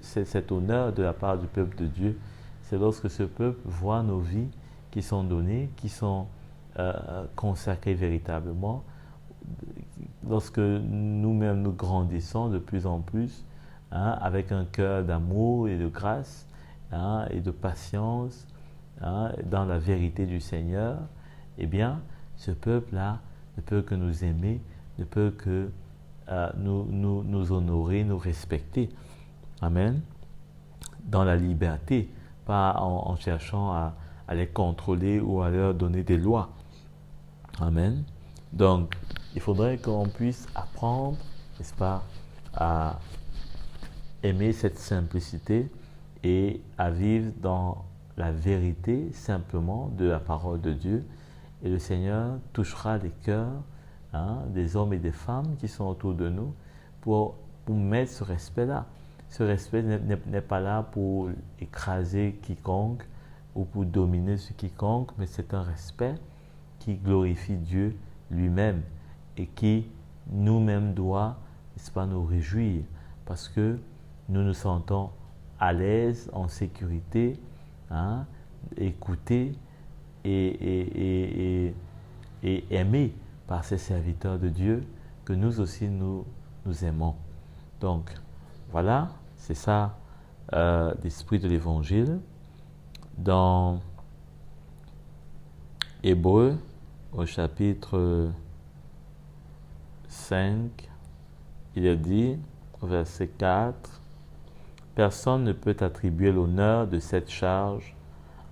cet honneur de la part du peuple de Dieu, c'est lorsque ce peuple voit nos vies qui sont données, qui sont consacrées véritablement, lorsque nous-mêmes nous grandissons de plus en plus, avec un cœur d'amour et de grâce et de patience dans la vérité du Seigneur, eh bien, ce peuple-là ne peut que nous aimer, ne peut que nous honorer, nous respecter. Amen. Dans la liberté, pas en cherchant à les contrôler ou à leur donner des lois. Amen. Donc, il faudrait qu'on puisse apprendre, n'est-ce pas, à aimer cette simplicité et à vivre dans la vérité simplement de la parole de Dieu. Et le Seigneur touchera les cœurs des hommes et des femmes qui sont autour de nous pour mettre ce respect-là. Ce respect n'est pas là pour écraser quiconque ou pour dominer ce quiconque, mais c'est un respect qui glorifie Dieu lui-même et qui nous-mêmes doit, n'est-ce pas, nous réjouir parce que nous nous sentons à l'aise, en sécurité, écoutés et aimés par ces serviteurs de Dieu que nous aussi nous aimons. Donc voilà, c'est ça l'esprit de l'évangile. Dans Hébreux, au chapitre 5, il est dit, au verset 4, « Personne ne peut attribuer l'honneur de cette charge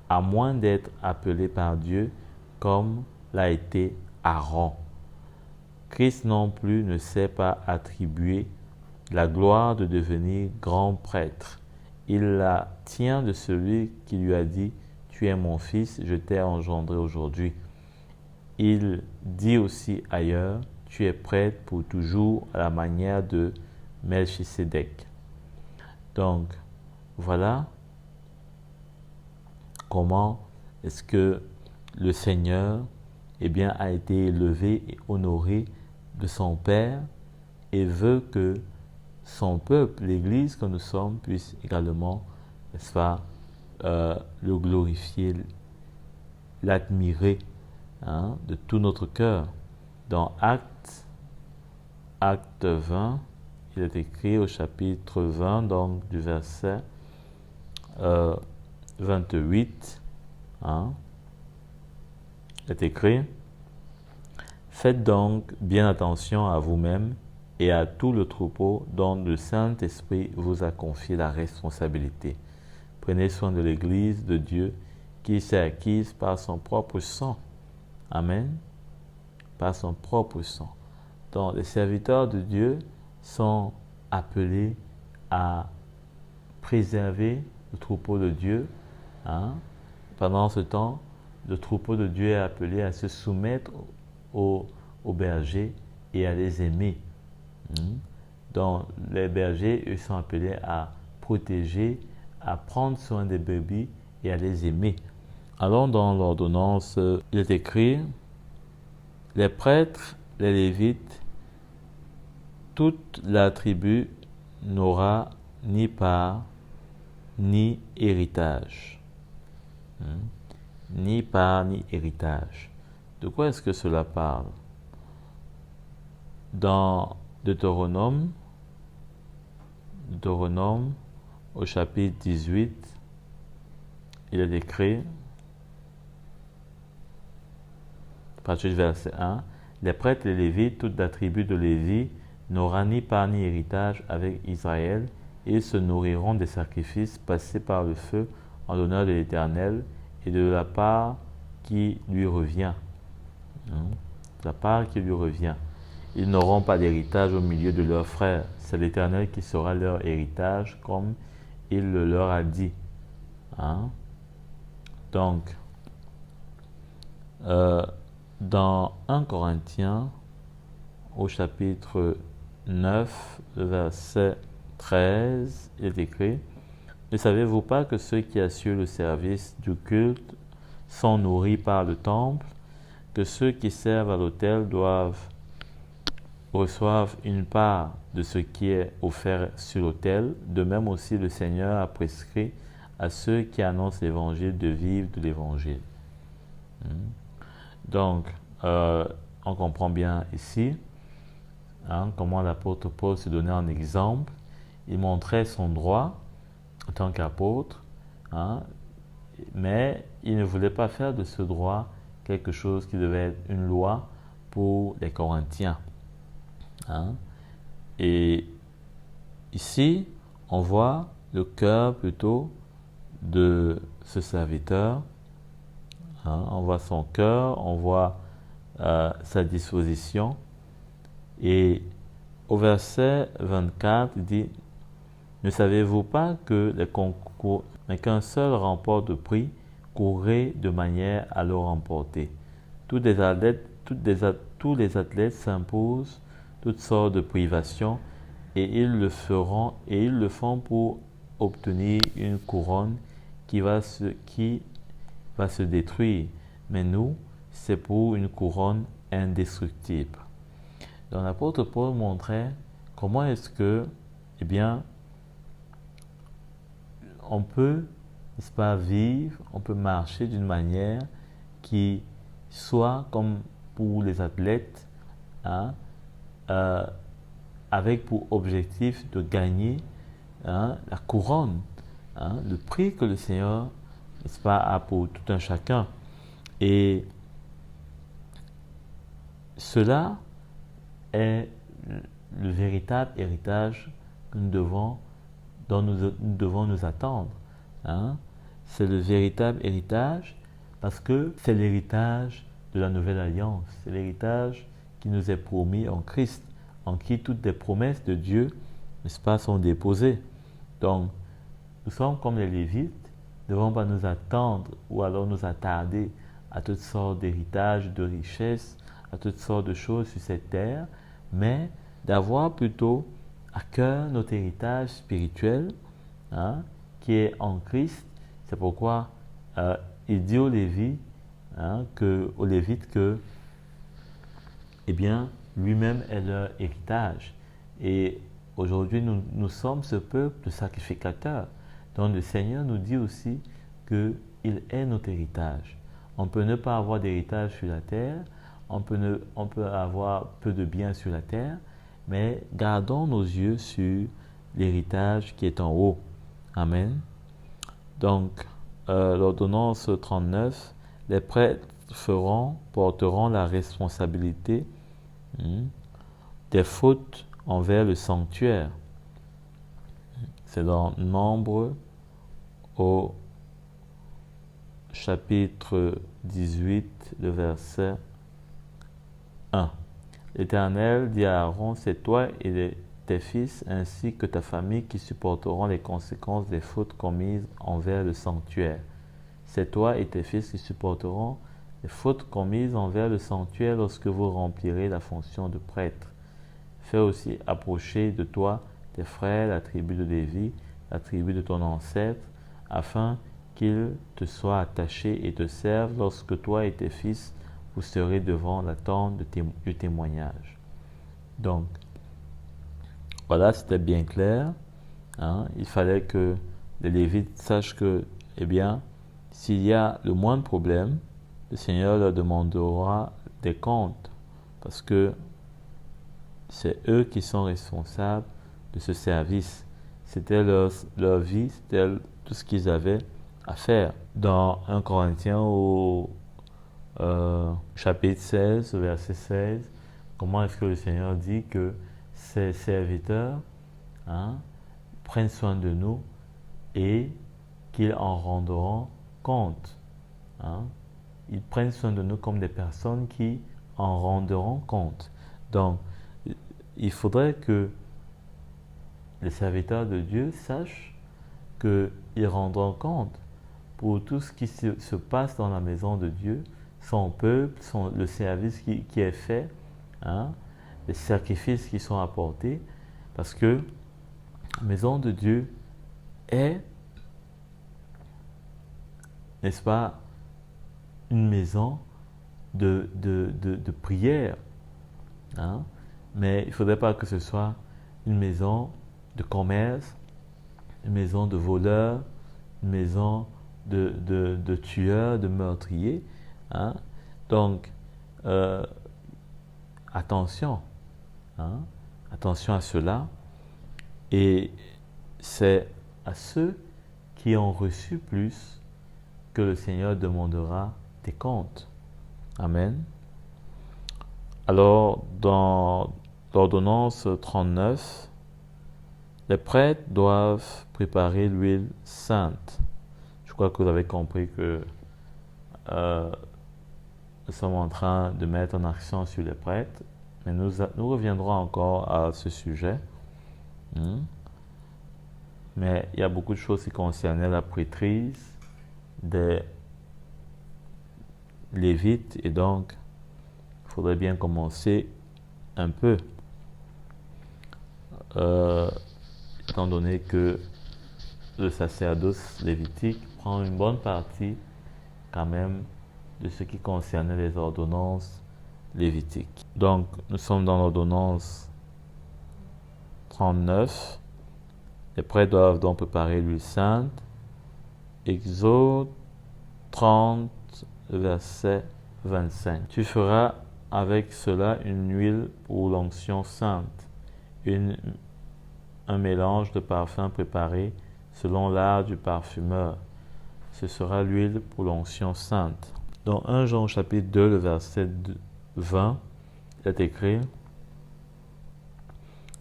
à moins d'être appelé par Dieu comme l'a été Aaron. Christ non plus ne s'est pas attribué la gloire de devenir grand prêtre. Il la tient de celui qui lui a dit « Tu es mon fils, je t'ai engendré aujourd'hui ». Il dit aussi ailleurs « Tu es prêtre pour toujours à la manière de Melchisédek ». Donc, voilà comment est-ce que le Seigneur a été élevé et honoré de son Père et veut que son peuple, l'Église que nous sommes, puisse également, n'est-ce pas, le glorifier, l'admirer de tout notre cœur. Dans Acte 20, il est écrit au chapitre 20, donc du verset 28, il est écrit « Faites donc bien attention à vous-même et à tout le troupeau dont le Saint-Esprit vous a confié la responsabilité. Prenez soin de l'Église de Dieu qui s'est acquise par son propre sang. » Amen. Par son propre sang. Donc, les serviteurs de Dieu sont appelés à préserver le troupeau de Dieu. Pendant ce temps, le troupeau de Dieu est appelé à se soumettre aux bergers et à les aimer. Donc, les bergers, eux, sont appelés à protéger, à prendre soin des brebis et à les aimer. Alors, dans l'ordonnance, il est écrit « Les prêtres, les Lévites, toute la tribu n'aura ni part, ni héritage. » Ni part, ni héritage. De quoi est-ce que cela parle? Dans Deutéronome, au chapitre 18, il est écrit, à partir du verset 1, « Les prêtres et les Lévites, toute la tribu de Lévi, n'aura ni part ni héritage avec Israël, et ils se nourriront des sacrifices passés par le feu en l'honneur de l'Éternel et de la part qui lui revient. » La part qui lui revient. Ils n'auront pas d'héritage au milieu de leurs frères. C'est l'Éternel qui sera leur héritage, comme il le leur a dit. Donc, dans 1 Corinthiens, au chapitre 9, verset 13, il est écrit « Ne savez-vous pas que ceux qui assurent le service du culte sont nourris par le temple, que ceux qui servent à l'autel reçoivent une part de ce qui est offert sur l'autel. De même aussi le Seigneur a prescrit à ceux qui annoncent l'évangile de vivre de l'évangile. » Donc, on comprend bien ici comment l'apôtre Paul se donnait en exemple. Il montrait son droit en tant qu'apôtre, mais il ne voulait pas faire de ce droit quelque chose qui devait être une loi pour les Corinthiens. Et ici, on voit le cœur plutôt de ce serviteur. On voit son cœur, on voit sa disposition. Et au verset 24, il dit, « Ne savez-vous pas que les concours, mais qu'un seul remporte de prix, courez de manière à le remporter. Tous les athlètes s'imposent toutes sortes de privations et ils le font pour obtenir une couronne qui va se détruire. Mais nous, c'est pour une couronne indestructible. » Donc l'apôtre Paul montrait comment est-ce que, eh bien, on peut, n'est-ce pas, vivre, on peut marcher d'une manière qui soit comme pour les athlètes, avec pour objectif de gagner la couronne, le prix que le Seigneur, n'est-ce pas, a pour tout un chacun. Et cela est le véritable héritage que dont nous devons nous attendre. C'est le véritable héritage parce que c'est l'héritage de la nouvelle alliance. C'est l'héritage qui nous est promis en Christ, en qui toutes les promesses de Dieu, n'est-ce pas, sont déposées. Donc, nous sommes comme les Lévites, ne devons pas nous attendre ou alors nous attarder à toutes sortes d'héritages, de richesses, à toutes sortes de choses sur cette terre, mais d'avoir plutôt à cœur notre héritage spirituel, qui est en Christ. C'est pourquoi il dit aux Lévites, que eh bien, lui-même est leur héritage. Et aujourd'hui, nous sommes ce peuple de sacrificateurs. Donc le Seigneur nous dit aussi qu'il est notre héritage. On peut ne pas avoir d'héritage sur la terre, on peut avoir peu de biens sur la terre, mais gardons nos yeux sur l'héritage qui est en haut. Amen. Donc, l'ordonnance 39, les prêtres porteront la responsabilité des fautes envers le sanctuaire. C'est dans Nombre au chapitre 18, le verset 1. L'Éternel dit à Aaron, c'est toi et tes fils ainsi que ta famille qui supporteront les conséquences des fautes commises envers le sanctuaire. C'est toi et tes fils qui supporteront les fautes commises envers le sanctuaire lorsque vous remplirez la fonction de prêtre. Fais aussi approcher de toi tes frères, la tribu de Lévi, la tribu de ton ancêtre, afin qu'ils te soient attachés et te servent lorsque toi et tes fils vous serez devant la tente du témoignage. Donc, voilà, c'était bien clair. Il fallait que les Lévites sachent que, eh bien, s'il y a le moindre problème, le Seigneur leur demandera des comptes, parce que c'est eux qui sont responsables de ce service. C'était leur vie, c'était tout ce qu'ils avaient à faire. Dans 1 Corinthiens au chapitre 16, verset 16, comment est-ce que le Seigneur dit que ses serviteurs prennent soin de nous et qu'ils en rendront compte. Ils prennent soin de nous comme des personnes qui en rendront compte. Donc, il faudrait que les serviteurs de Dieu sachent qu'ils rendront compte pour tout ce qui se passe dans la maison de Dieu, son peuple, le service qui est fait, les sacrifices qui sont apportés, parce que la maison de Dieu est, n'est-ce pas, une maison de prière. Mais il ne faudrait pas que ce soit une maison de commerce, une maison de voleurs, une maison de tueurs, de meurtriers. Donc, attention. Attention à cela. Et c'est à ceux qui ont reçu plus que le Seigneur demandera des comptes. Amen. Alors, dans l'ordonnance 39, les prêtres doivent préparer l'huile sainte. Je crois que vous avez compris que nous sommes en train de mettre en action sur les prêtres, mais nous reviendrons encore à ce sujet. Mais il y a beaucoup de choses qui concernaient la prêtrise des Lévites, et donc il faudrait bien commencer un peu, étant donné que le sacerdoce lévitique prend une bonne partie quand même de ce qui concernait les ordonnances lévitiques. Donc nous sommes dans l'ordonnance 39. Les prêtres doivent donc préparer l'huile sainte. Exode 30, verset 25. Tu feras avec cela une huile pour l'onction sainte, un mélange de parfums préparé selon l'art du parfumeur. Ce sera l'huile pour l'onction sainte. Dans 1 Jean chapitre 2, le verset 20, il est écrit: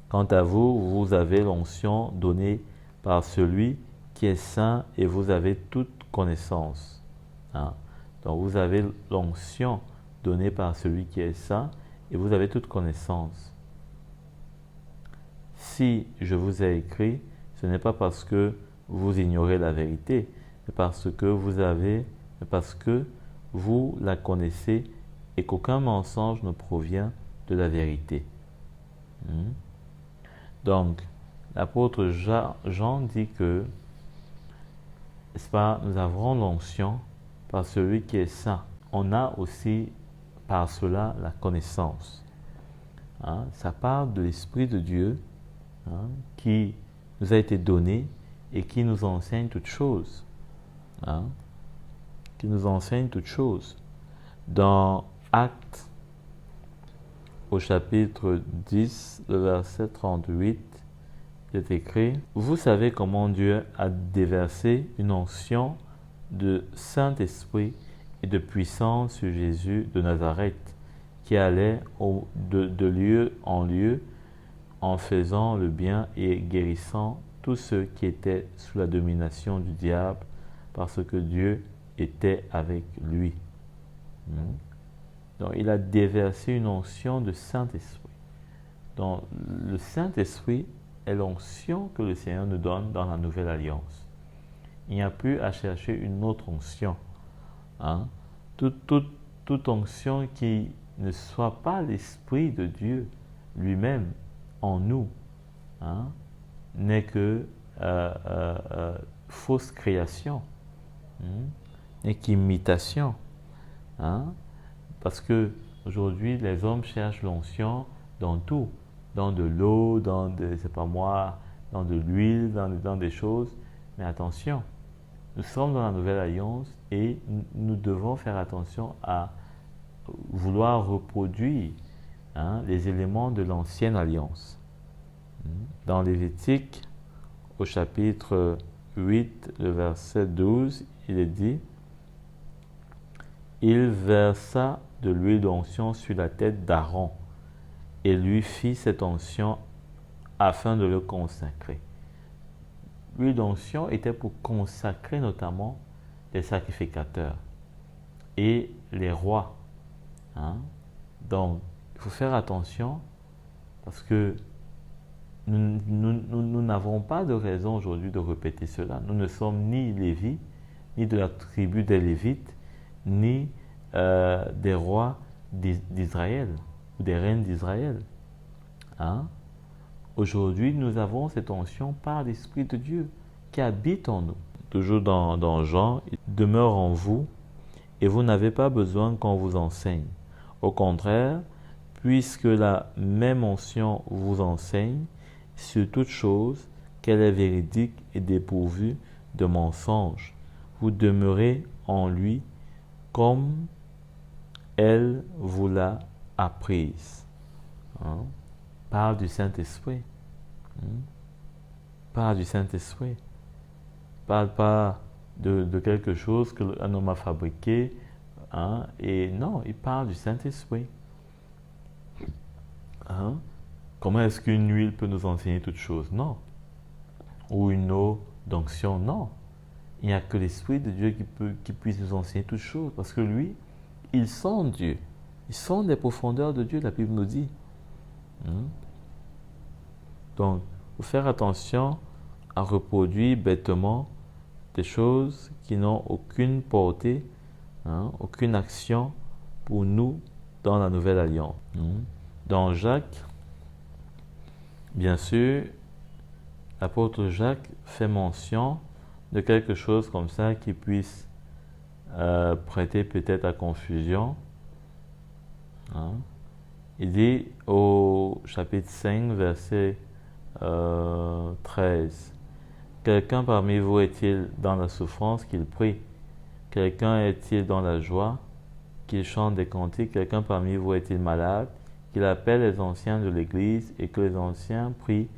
quant à vous, vous avez l'onction donnée par celui qui est saint et vous avez toute connaissance. Donc vous avez l'onction donnée par celui qui est saint et vous avez toute connaissance. Si je vous ai écrit, ce n'est pas parce que vous ignorez la vérité, mais parce que vous la connaissez et qu'aucun mensonge ne provient de la vérité. Donc, l'apôtre Jean dit que, n'est-ce pas, nous avons l'onction par celui qui est saint. On a aussi par cela la connaissance. Ça parle de l'Esprit de Dieu qui nous a été donné et qui nous enseigne toutes choses. Qui nous enseigne toutes choses. Dans Actes, au chapitre 10, le verset 38, il est écrit: vous savez comment Dieu a déversé une onction de Saint-Esprit et de puissance sur Jésus de Nazareth, qui allait de lieu en lieu en faisant le bien et guérissant tous ceux qui étaient sous la domination du diable, parce que Dieu était avec lui. Donc, il a déversé une onction de Saint-Esprit. Donc, le Saint-Esprit est l'onction que le Seigneur nous donne dans la Nouvelle Alliance. Il n'y a plus à chercher une autre onction. Toute onction qui ne soit pas l'Esprit de Dieu lui-même en nous n'est que fausse création, n'est qu'imitation. Parce que aujourd'hui, les hommes cherchent l'onction dans tout, dans de l'eau, dans de l'huile, dans des choses. Mais attention, nous sommes dans la Nouvelle Alliance et nous devons faire attention à vouloir reproduire les éléments de l'Ancienne Alliance. Dans Lévitique, au chapitre 8, le verset 12, il est dit: il versa de l'huile d'onction sur la tête d'Aaron et lui fit cette onction afin de le consacrer. L'huile d'onction était pour consacrer notamment les sacrificateurs et les rois. Donc, il faut faire attention parce que nous n'avons pas de raison aujourd'hui de répéter cela. Nous ne sommes ni Lévi, ni de la tribu des Lévites, ni des rois d'Israël ou des reines d'Israël. Aujourd'hui, nous avons cette onction par l'Esprit de Dieu qui habite en nous. Toujours dans Jean, il demeure en vous et vous n'avez pas besoin qu'on vous enseigne. Au contraire, puisque la même onction vous enseigne sur toute chose, qu'elle est véridique et dépourvue de mensonges, vous demeurez en lui comme elle vous l'a apprise. Parle du Saint-Esprit. Parle du Saint-Esprit. Parle pas de quelque chose qu'un homme a fabriqué. Et non, il parle du Saint-Esprit. Comment est-ce qu'une huile peut nous enseigner toute chose? Non. Ou une eau d'onction? Non. Il n'y a que l'Esprit de Dieu qui puisse nous enseigner toutes choses. Parce que lui, il sent Dieu. Il sent les profondeurs de Dieu, la Bible nous dit. Donc, il faut faire attention à reproduire bêtement des choses qui n'ont aucune portée, aucune action pour nous dans la nouvelle alliance. Dans Jacques, bien sûr, l'apôtre Jacques fait mention de quelque chose comme ça qui puisse prêter peut-être à confusion. Il dit au chapitre 5, verset 13, « Quelqu'un parmi vous est-il dans la souffrance qu'il prie? Quelqu'un est-il dans la joie qu'il chante des cantiques? Quelqu'un parmi vous est-il malade? Qu'il appelle les anciens de l'Église et que les anciens prient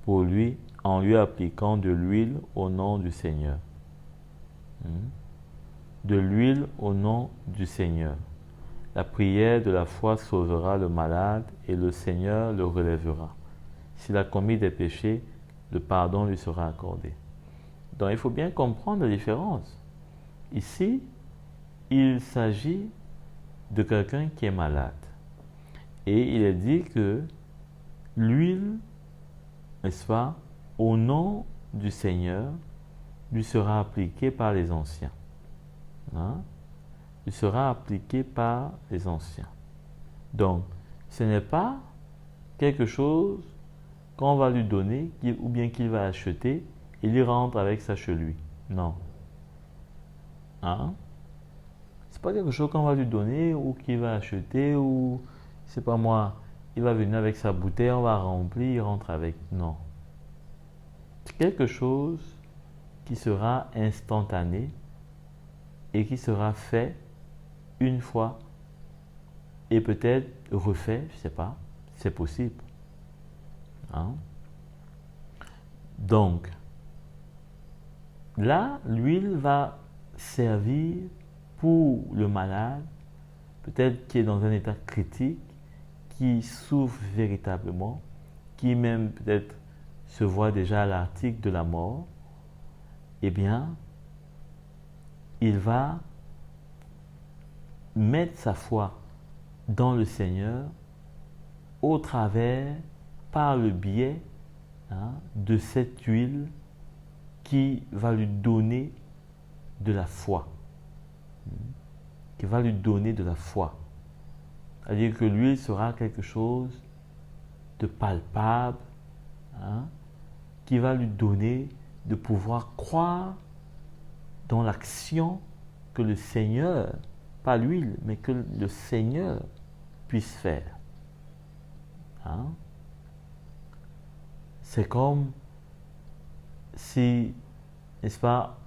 pour lui en lui appliquant de l'huile au nom du Seigneur. » De l'huile au nom du Seigneur. La prière de la foi sauvera le malade et le Seigneur le relèvera. S'il a commis des péchés, le pardon lui sera accordé. Donc il faut bien comprendre la différence. Ici, il s'agit de quelqu'un qui est malade. Et il est dit que l'huile, n'est-ce pas, au nom du Seigneur, lui sera appliquée par les anciens. Il sera appliqué par les anciens. Donc, ce n'est pas quelque chose qu'on va lui donner ou bien qu'il va acheter et il rentre avec ça chez lui. Non. C'est pas quelque chose qu'on va lui donner ou qu'il va acheter ou, c'est pas moi, il va venir avec sa bouteille, on va remplir, il rentre avec. Non. C'est quelque chose qui sera instantané et qui sera fait une fois et peut-être refait, je ne sais pas, c'est possible. Donc, là, l'huile va servir pour le malade, peut-être qui est dans un état critique, qui souffre véritablement, qui même peut-être se voit déjà à l'article de la mort. Eh bien, il va mettre sa foi dans le Seigneur au travers, par le biais de cette huile qui va lui donner de la foi. Qui va lui donner de la foi. C'est-à-dire que l'huile sera quelque chose de palpable, qui va lui donner de pouvoir croire dans l'action que le Seigneur, pas l'huile, mais que le Seigneur puisse faire. C'est comme si, n'est-ce pas,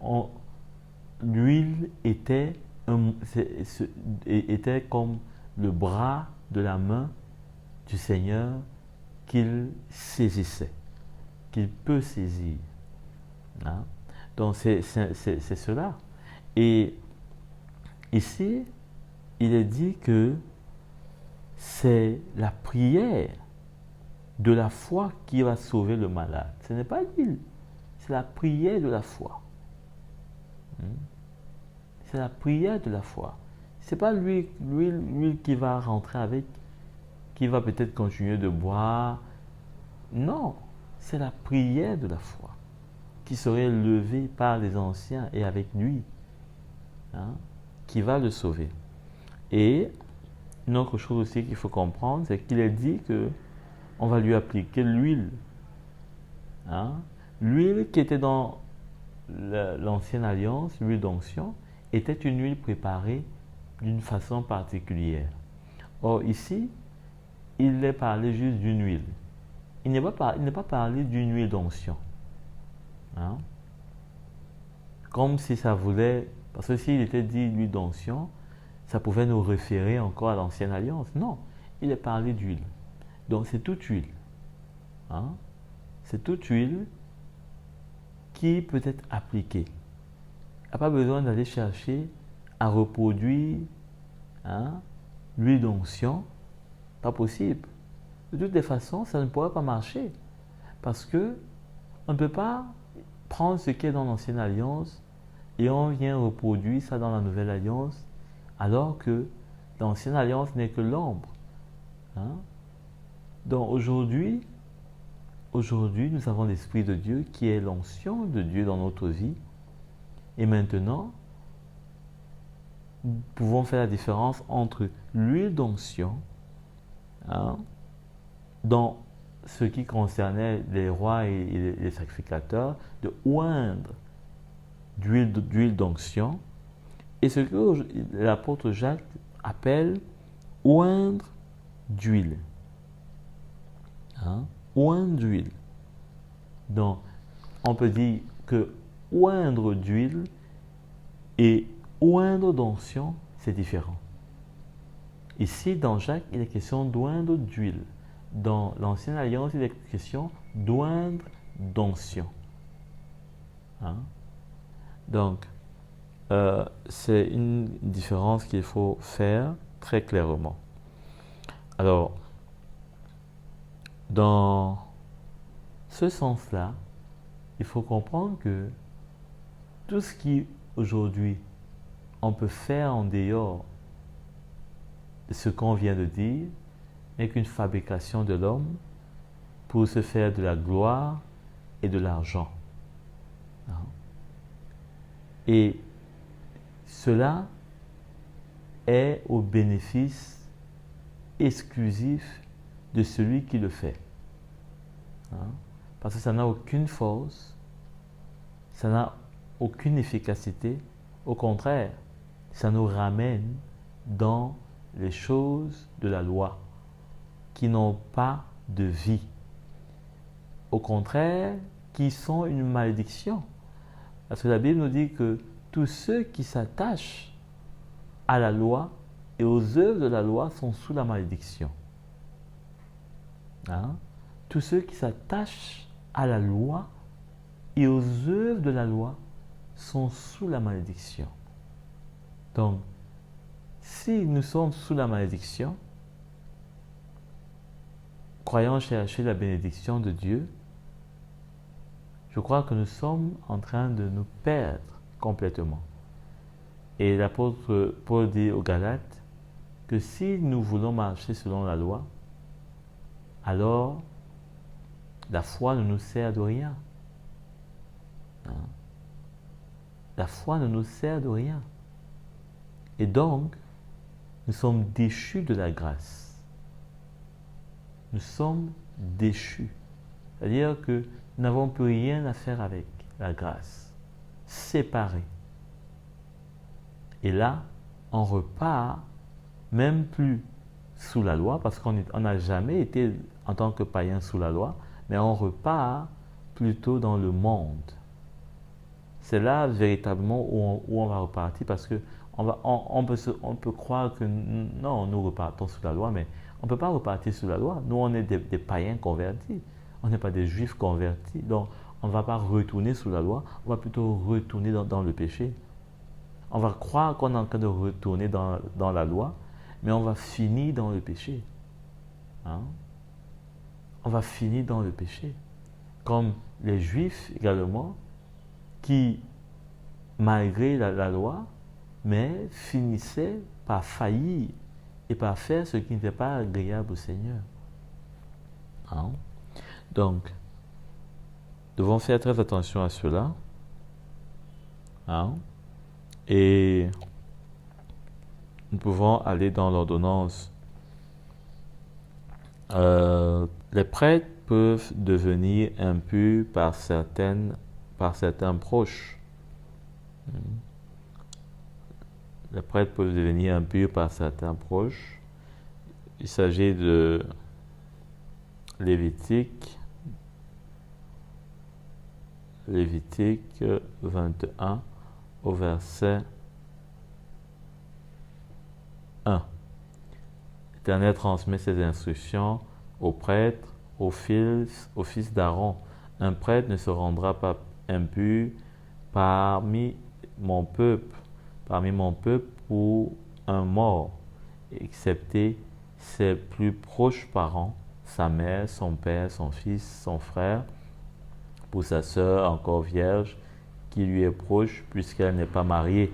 l'huile était comme le bras de la main du Seigneur qu'il saisissait, qu'il peut saisir. Donc c'est cela. Et ici, il est dit que c'est la prière de la foi qui va sauver le malade. Ce n'est pas l'huile, c'est la prière de la foi. C'est la prière de la foi. Ce n'est pas l'huile qui va rentrer avec, qui va peut-être continuer de boire. Non, c'est la prière de la foi qui serait levée par les anciens et avec lui, qui va le sauver. Et une autre chose aussi qu'il faut comprendre, c'est qu'il est dit qu'on va lui appliquer l'huile. L'huile qui était dans l'ancienne alliance, l'huile d'onction, était une huile préparée d'une façon particulière. Or ici, il est parlé juste d'une huile. Il n'est pas parlé d'une huile d'onction. Comme si ça voulait, parce que s'il était dit huile d'onction, ça pouvait nous référer encore à l'ancienne alliance. Non, il est parlé d'huile. Donc c'est toute huile. C'est toute huile qui peut être appliquée. Il n'y a pas besoin d'aller chercher à reproduire l'huile d'onction. Pas possible. de toutes les façons, ça ne pourrait pas marcher. Parce que on ne peut pas prendre ce qui est dans l'ancienne alliance et on vient reproduire ça dans la nouvelle alliance, alors que l'ancienne alliance n'est que l'ombre. Hein? Donc aujourd'hui, nous avons l'Esprit de Dieu qui est l'onction de Dieu dans notre vie. Et maintenant, nous pouvons faire la différence entre l'huile d'onction, hein, dans ce qui concernait les rois et les sacrificateurs, de oindre d'huile d'onction, et ce que l'apôtre Jacques appelle oindre d'huile. Hein? Oindre d'huile. Donc, on peut dire que oindre d'huile et oindre d'onction, c'est différent. Ici, dans Jacques, il est question d'oindre d'huile. Dans l'Ancienne Alliance, il est question d'oindre d'onction. Hein? Donc, c'est une différence qu'il faut faire très clairement. Alors, dans ce sens-là, il faut comprendre que tout ce qui, aujourd'hui, on peut faire en dehors de ce qu'on vient de dire, n'est qu'une fabrication de l'homme pour se faire de la gloire et de l'argent. Et cela est au bénéfice exclusif de celui qui le fait. Parce que ça n'a aucune force, ça n'a aucune efficacité. Au contraire, ça nous ramène dans les choses de la loi qui n'ont pas de vie. Au contraire, qui sont une malédiction. Parce que la Bible nous dit que tous ceux qui s'attachent à la loi et aux œuvres de la loi sont sous la malédiction. Hein? Tous ceux qui s'attachent à la loi et aux œuvres de la loi sont sous la malédiction. Donc, si nous sommes sous la malédiction, croyant chercher la bénédiction de Dieu, je crois que nous sommes en train de nous perdre complètement. Et l'apôtre Paul dit aux Galates que si nous voulons marcher selon la loi, alors la foi ne nous sert de rien. La foi ne nous sert de rien. Et donc, nous sommes déchus de la grâce. Nous sommes déchus. C'est-à-dire que nous n'avons plus rien à faire avec la grâce. Séparés. Et là, on repart même plus sous la loi, parce qu'on n'a jamais été en tant que païen sous la loi, mais on repart plutôt dans le monde. C'est là véritablement où on va repartir, parce que on peut croire que non, nous repartons sous la loi, mais on ne peut pas repartir sous la loi. Nous, on est des païens convertis. On n'est pas des juifs convertis. Donc, on ne va pas retourner sous la loi, on va plutôt retourner dans le péché. On va croire qu'on est en train de retourner dans la loi, mais on va finir dans le péché. Hein? On va finir dans le péché. Comme les Juifs également, qui, malgré la loi, mais finissaient par faillir et par faire ce qui n'était pas agréable au Seigneur. Hein? Donc, nous devons faire très attention à cela. Hein? Et nous pouvons aller dans l'ordonnance. Les prêtres peuvent devenir impurs par certains proches. Les prêtres peuvent devenir impurs par certains proches. Il s'agit de Lévitique 21 au verset 1. L'Éternel transmet ses instructions aux prêtres, aux fils d'Aaron. Un prêtre ne se rendra pas impur parmi mon peuple pour un mort, excepté ses plus proches parents sa mère, son père, son fils, son frère, pour sa sœur encore vierge qui lui est proche puisqu'elle n'est pas mariée.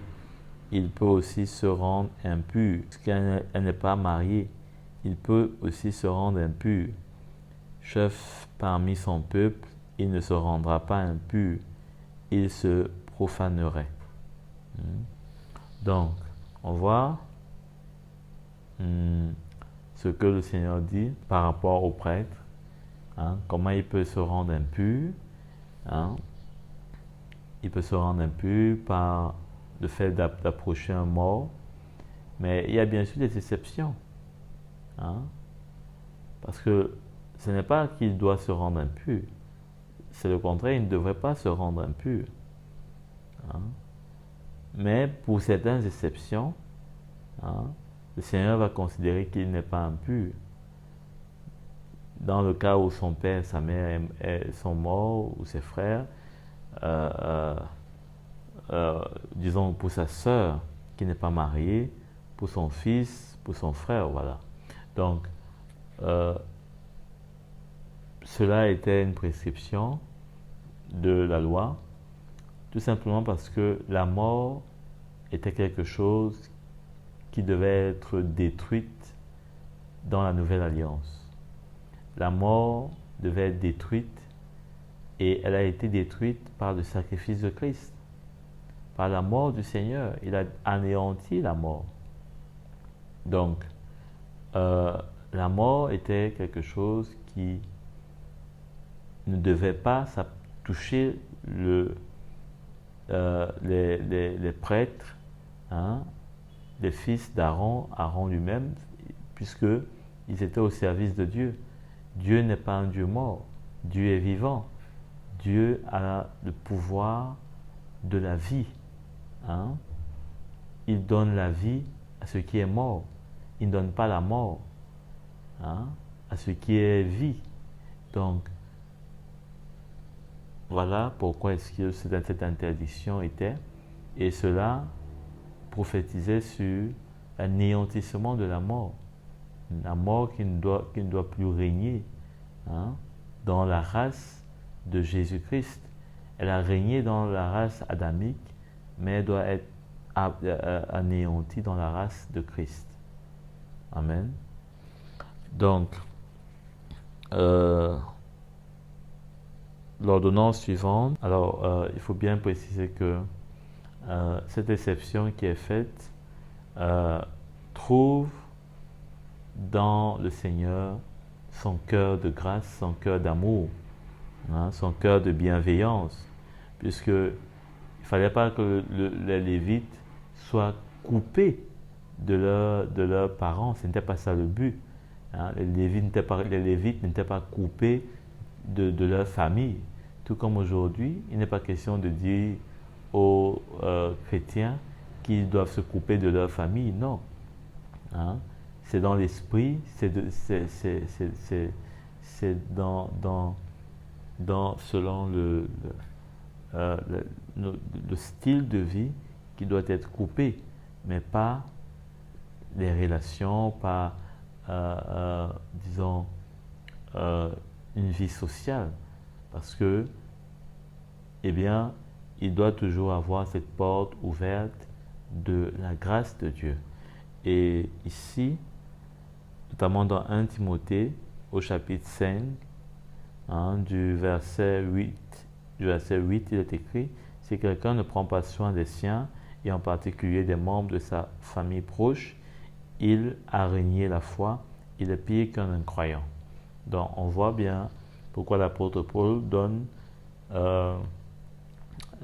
Il peut aussi se rendre impur puisqu'elle n'est pas mariée. Il peut aussi se rendre impur. Chef parmi son peuple, il ne se rendra pas impur, il se profanerait. Donc, on voit ce que le Seigneur dit par rapport au prêtre, comment il peut se rendre impur. Il peut se rendre impur par le fait d'approcher un mort, mais il y a bien sûr des exceptions. Parce que ce n'est pas qu'il doit se rendre impur, c'est le contraire, il ne devrait pas se rendre impur. Mais pour certaines exceptions, le Seigneur va considérer qu'il n'est pas impur. Dans le cas où son père, sa mère sont morts, ou ses frères, disons pour sa sœur qui n'est pas mariée, pour son fils, pour son frère, voilà. Donc, cela était une prescription de la loi, tout simplement parce que la mort était quelque chose qui devait être détruite dans la nouvelle alliance. La mort devait être détruite et elle a été détruite par le sacrifice de Christ, par la mort du Seigneur. Il a anéanti la mort. Donc, la mort était quelque chose qui ne devait pas toucher les prêtres, les fils d'Aaron, Aaron lui-même, puisqu'ils étaient au service de Dieu. Dieu n'est pas un Dieu mort, Dieu est vivant. Dieu a le pouvoir de la vie. Il donne la vie à ce qui est mort. Il ne donne pas la mort à ce qui est vie. Donc, voilà pourquoi est-ce que cette interdiction était. Et cela prophétisait sur l'anéantissement de la mort. La mort qui ne doit plus régner dans la race de Jésus-Christ. Elle a régné dans la race adamique, mais elle doit être anéantie dans la race de Christ. Amen. Donc, l'ordonnance suivante, alors il faut bien préciser que cette exception qui est faite trouve dans le Seigneur son cœur de grâce, son cœur d'amour, son cœur de bienveillance, puisque il ne fallait pas que les Lévites soient coupés de leurs parents, ce n'était pas ça le but. Les Lévites n'étaient pas coupés de leur famille. Tout comme aujourd'hui, il n'est pas question de dire aux chrétiens qu'ils doivent se couper de leur famille, non. C'est dans l'esprit, c'est selon le style de vie qui doit être coupé, mais pas les relations, pas, disons, une vie sociale. Parce que, eh bien, il doit toujours avoir cette porte ouverte de la grâce de Dieu. Et ici, notamment dans 1 Timothée, au chapitre 5, du verset 8, il est écrit: si quelqu'un ne prend pas soin des siens, et en particulier des membres de sa famille proche, il a renié la foi, il est pire qu'un incroyant. Donc on voit bien pourquoi l'apôtre Paul donne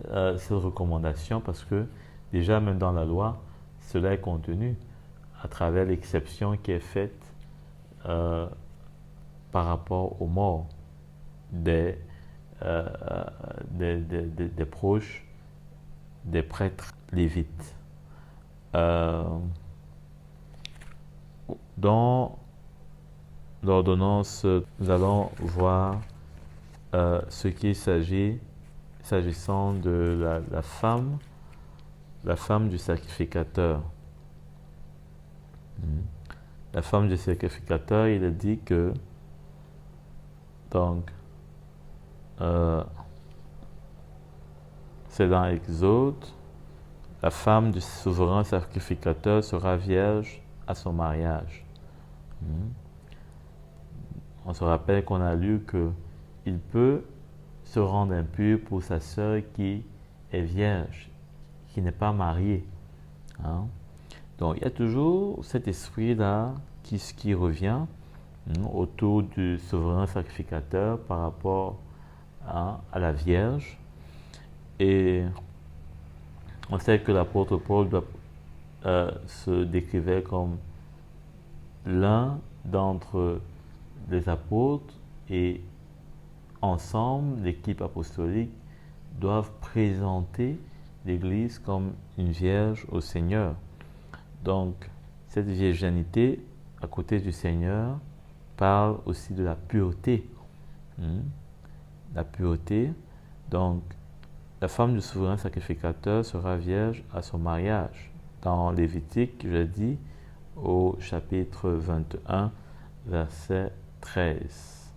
cette recommandation, parce que déjà même dans la loi, cela est contenu à travers l'exception qui est faite par rapport aux morts des proches des prêtres lévites. Dans l'ordonnance, nous allons voir ce qu'il s'agit s'agissant de la femme du sacrificateur. La femme du sacrificateur, il est dit que Donc, c'est dans Exode, la femme du souverain sacrificateur sera vierge à son mariage. On se rappelle qu'on a lu qu'il peut se rendre impur pour sa sœur qui est vierge, qui n'est pas mariée. Donc il y a toujours cet esprit-là qui revient autour du souverain sacrificateur par rapport à la Vierge. Et on sait que l'apôtre Paul se décrivait comme l'un d'entre les apôtres, et ensemble, l'équipe apostolique doivent présenter l'Église comme une vierge au Seigneur. Donc, cette virginité à côté du Seigneur parle aussi de la pureté. La pureté. Donc, la femme du souverain sacrificateur sera vierge à son mariage. Dans Lévitique, je dis, au chapitre 21, verset 13.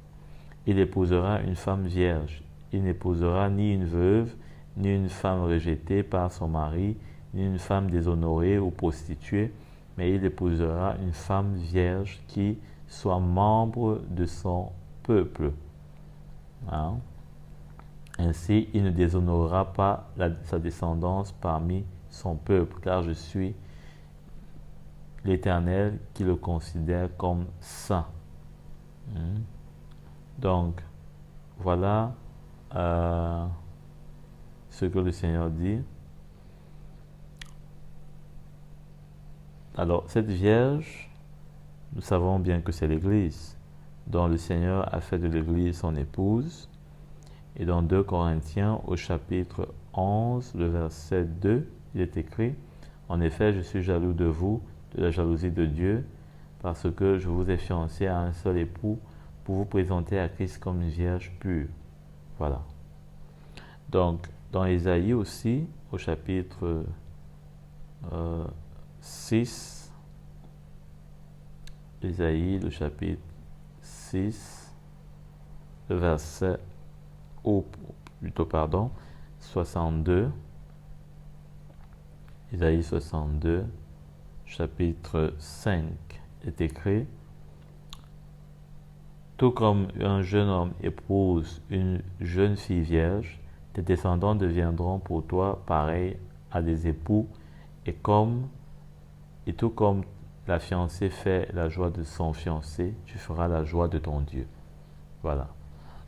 Il épousera une femme vierge. Il n'épousera ni une veuve, ni une femme rejetée par son mari, ni une femme déshonorée ou prostituée, mais il épousera une femme vierge qui soit membre de son peuple. Ainsi, il ne déshonorera pas sa descendance parmi son peuple, car je suis l'Éternel qui le considère comme saint. Donc, voilà ce que le Seigneur dit. Alors, cette Vierge, nous savons bien que c'est l'Église, dont le Seigneur a fait de l'Église son épouse. Et dans 2 Corinthiens, au chapitre 11, le verset 2, il est écrit « En effet, je suis jaloux de vous, de la jalousie de Dieu, parce que je vous ai fiancé à un seul époux pour vous présenter à Christ comme une vierge pure. » Voilà. Donc, dans Ésaïe aussi, au chapitre 6, Ésaïe, le chapitre 6, le verset 62, Ésaïe 62, chapitre 5, est écrit « Tout comme un jeune homme épouse une jeune fille vierge, tes descendants deviendront pour toi pareils à des époux, et tout comme la fiancée fait la joie de son fiancé, tu feras la joie de ton Dieu. » Voilà.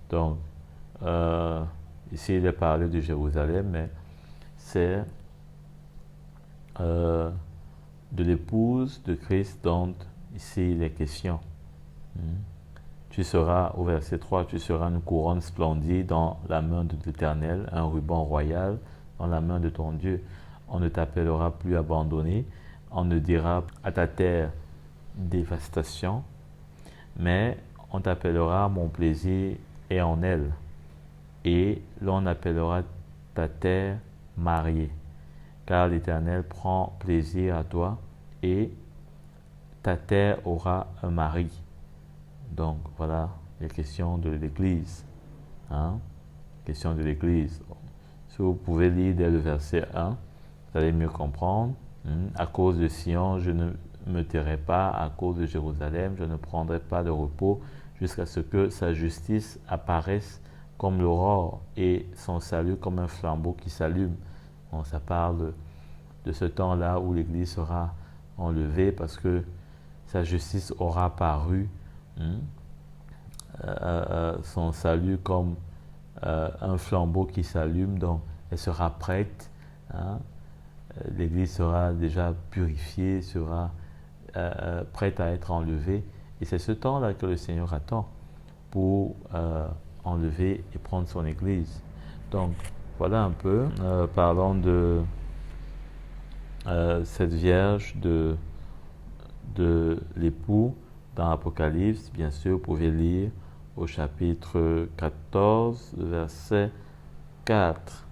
Donc, ici il est parlé de Jérusalem, mais c'est de l'épouse de Christ dont ici il est question. Tu seras, au verset 3, tu seras une couronne splendide dans la main de l'Éternel, un ruban royal dans la main de ton Dieu. On ne t'appellera plus abandonné, on ne dira à ta terre dévastation, mais on t'appellera mon plaisir est en elle, et l'on appellera ta terre mariée, car l'Éternel prend plaisir à toi, et ta terre aura un mari. Donc voilà les questions de l'Église. Question de l'Église. Si vous pouvez lire dès le verset 1, vous allez mieux comprendre. À cause de Sion, je ne me tairai pas, à cause de Jérusalem, je ne prendrai pas de repos jusqu'à ce que sa justice apparaisse comme l'aurore et son salut comme un flambeau qui s'allume. Bon, ça parle de ce temps-là où l'Église sera enlevée parce que sa justice aura paru, son salut comme un flambeau qui s'allume, donc elle sera prête. L'Église sera déjà purifiée, sera prête à être enlevée. Et c'est ce temps-là que le Seigneur attend pour enlever et prendre son Église. Donc, voilà un peu, parlons de cette Vierge de l'époux dans l'Apocalypse. Bien sûr, vous pouvez lire au chapitre 14, verset 4.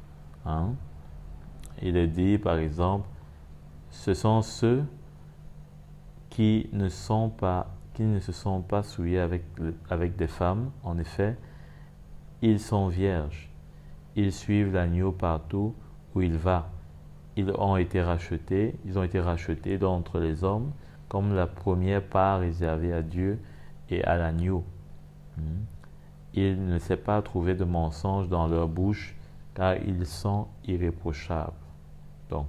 Il est dit, par exemple, ce sont ceux qui ne se sont pas souillés avec des femmes. En effet, ils sont vierges. Ils suivent l'agneau partout où il va. Ils ont été rachetés d'entre les hommes comme la première part réservée à Dieu et à l'agneau. Il ne s'est pas trouvé de mensonge dans leur bouche, car ils sont irréprochables. Donc,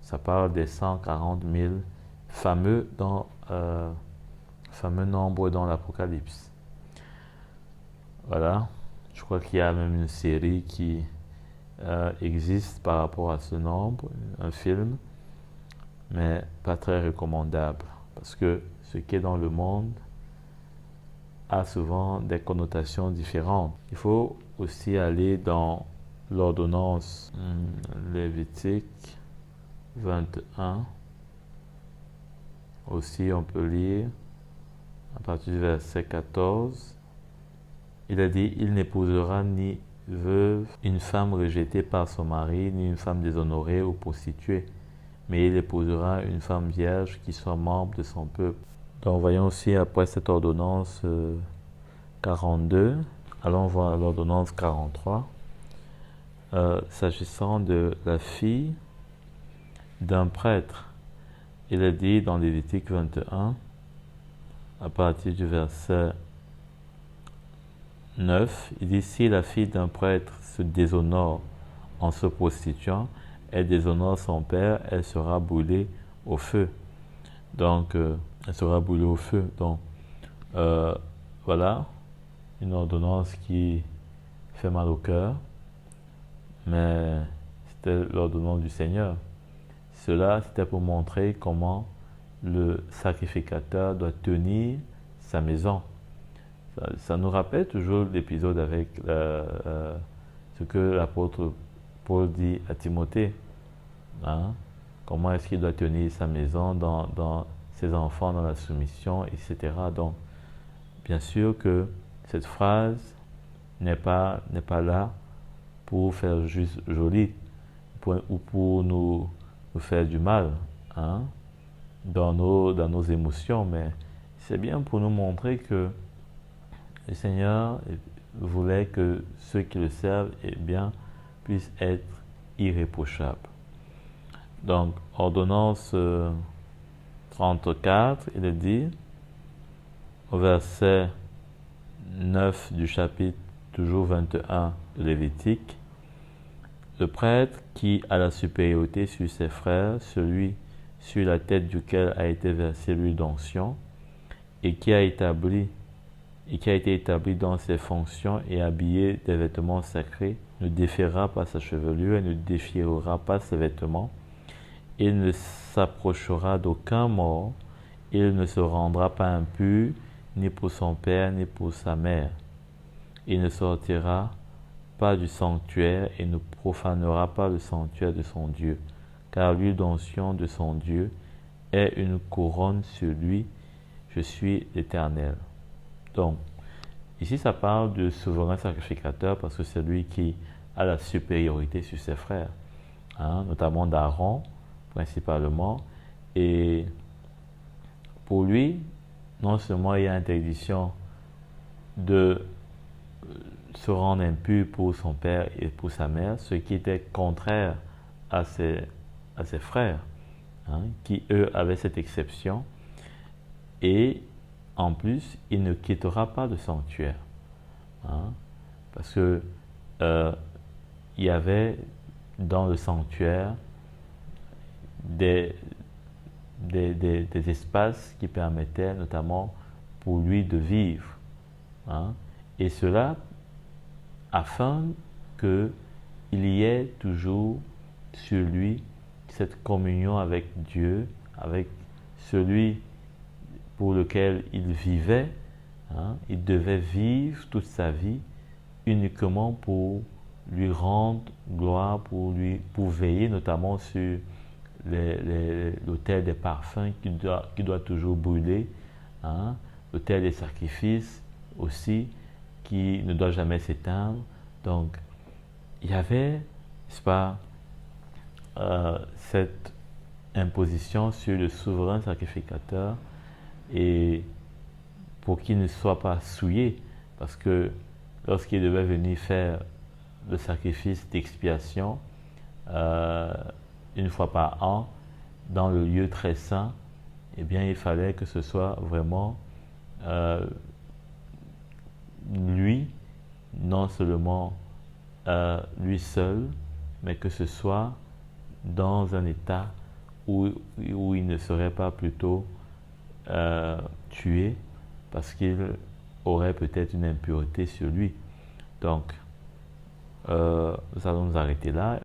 ça parle des 140 000 fameux nombre dans l'Apocalypse. Voilà, je crois qu'il y a même une série qui existe par rapport à ce nombre, un film, mais pas très recommandable, parce que ce qui est dans le monde a souvent des connotations différentes. Il faut aussi aller dans l'ordonnance Lévitique 21. Aussi, on peut lire à partir du verset 14. Il a dit, il n'épousera ni veuve, une femme rejetée par son mari, ni une femme déshonorée ou prostituée, mais il épousera une femme vierge qui soit membre de son peuple. Donc voyons aussi après cette ordonnance 42, allons voir l'ordonnance 43. S'agissant de la fille d'un prêtre, il est dit dans Lévitique 21, à partir du verset 9, il dit, si la fille d'un prêtre se déshonore en se prostituant, elle déshonore son père, elle sera brûlée au feu. Donc, elle sera brûlée au feu. Donc, voilà, une ordonnance qui fait mal au cœur, mais c'était l'ordonnance du Seigneur. Cela, c'était pour montrer comment le sacrificateur doit tenir sa maison. Ça nous rappelle toujours l'épisode avec ce que l'apôtre Paul dit à Timothée. Hein? Comment est-ce qu'il doit tenir sa maison, dans ses enfants, dans la soumission, etc. Donc, bien sûr que cette phrase n'est pas là pour faire juste joli ou pour nous faire du mal, hein, dans nos émotions, mais c'est bien pour nous montrer que le Seigneur voulait que ceux qui le servent puissent être irréprochables. Donc, ordonnance 34, il est dit, au verset 9 du chapitre toujours 21 de Lévitique, le prêtre qui a la supériorité sur ses frères, celui sur la tête duquel a été versée l'huile d'onction, et qui a été établi dans ses fonctions et habillé des vêtements sacrés, ne défaiera pas sa chevelure et ne déchirera pas ses vêtements. Il ne s'approchera d'aucun mort, il ne se rendra pas impur, ni pour son père, ni pour sa mère. Il ne sortira pas du sanctuaire et ne profanera pas le sanctuaire de son Dieu, car l'huile d'onction de son Dieu est une couronne sur lui. Je suis l'Éternel. Donc, ici ça parle de souverain sacrificateur parce que c'est lui qui a la supériorité sur ses frères, hein, notamment d'Aaron principalement. Et pour lui, non seulement il y a interdiction de se rendre impur pour son père et pour sa mère, ce qui était contraire à ses frères, hein, qui eux avaient cette exception, et en plus il ne quittera pas le sanctuaire, hein, parce que il y avait dans le sanctuaire des espaces qui permettaient notamment pour lui de vivre, hein, et cela afin qu'il y ait toujours sur lui cette communion avec Dieu, avec celui pour lequel il vivait, hein. Il devait vivre toute sa vie uniquement pour lui rendre gloire, pour veiller notamment sur l'autel des parfums qui doit toujours brûler, hein, l'autel des sacrifices aussi, qui ne doit jamais s'éteindre. Donc, il y avait, n'est-ce pas, cette imposition sur le souverain sacrificateur, et pour qu'il ne soit pas souillé, parce que lorsqu'il devait venir faire le sacrifice d'expiation une fois par an dans le lieu très saint, eh bien il fallait que ce soit vraiment lui, non seulement lui seul, mais que ce soit dans un état où il ne serait pas plutôt tué parce qu'il aurait peut-être une impureté sur lui. Donc, nous allons nous arrêter là.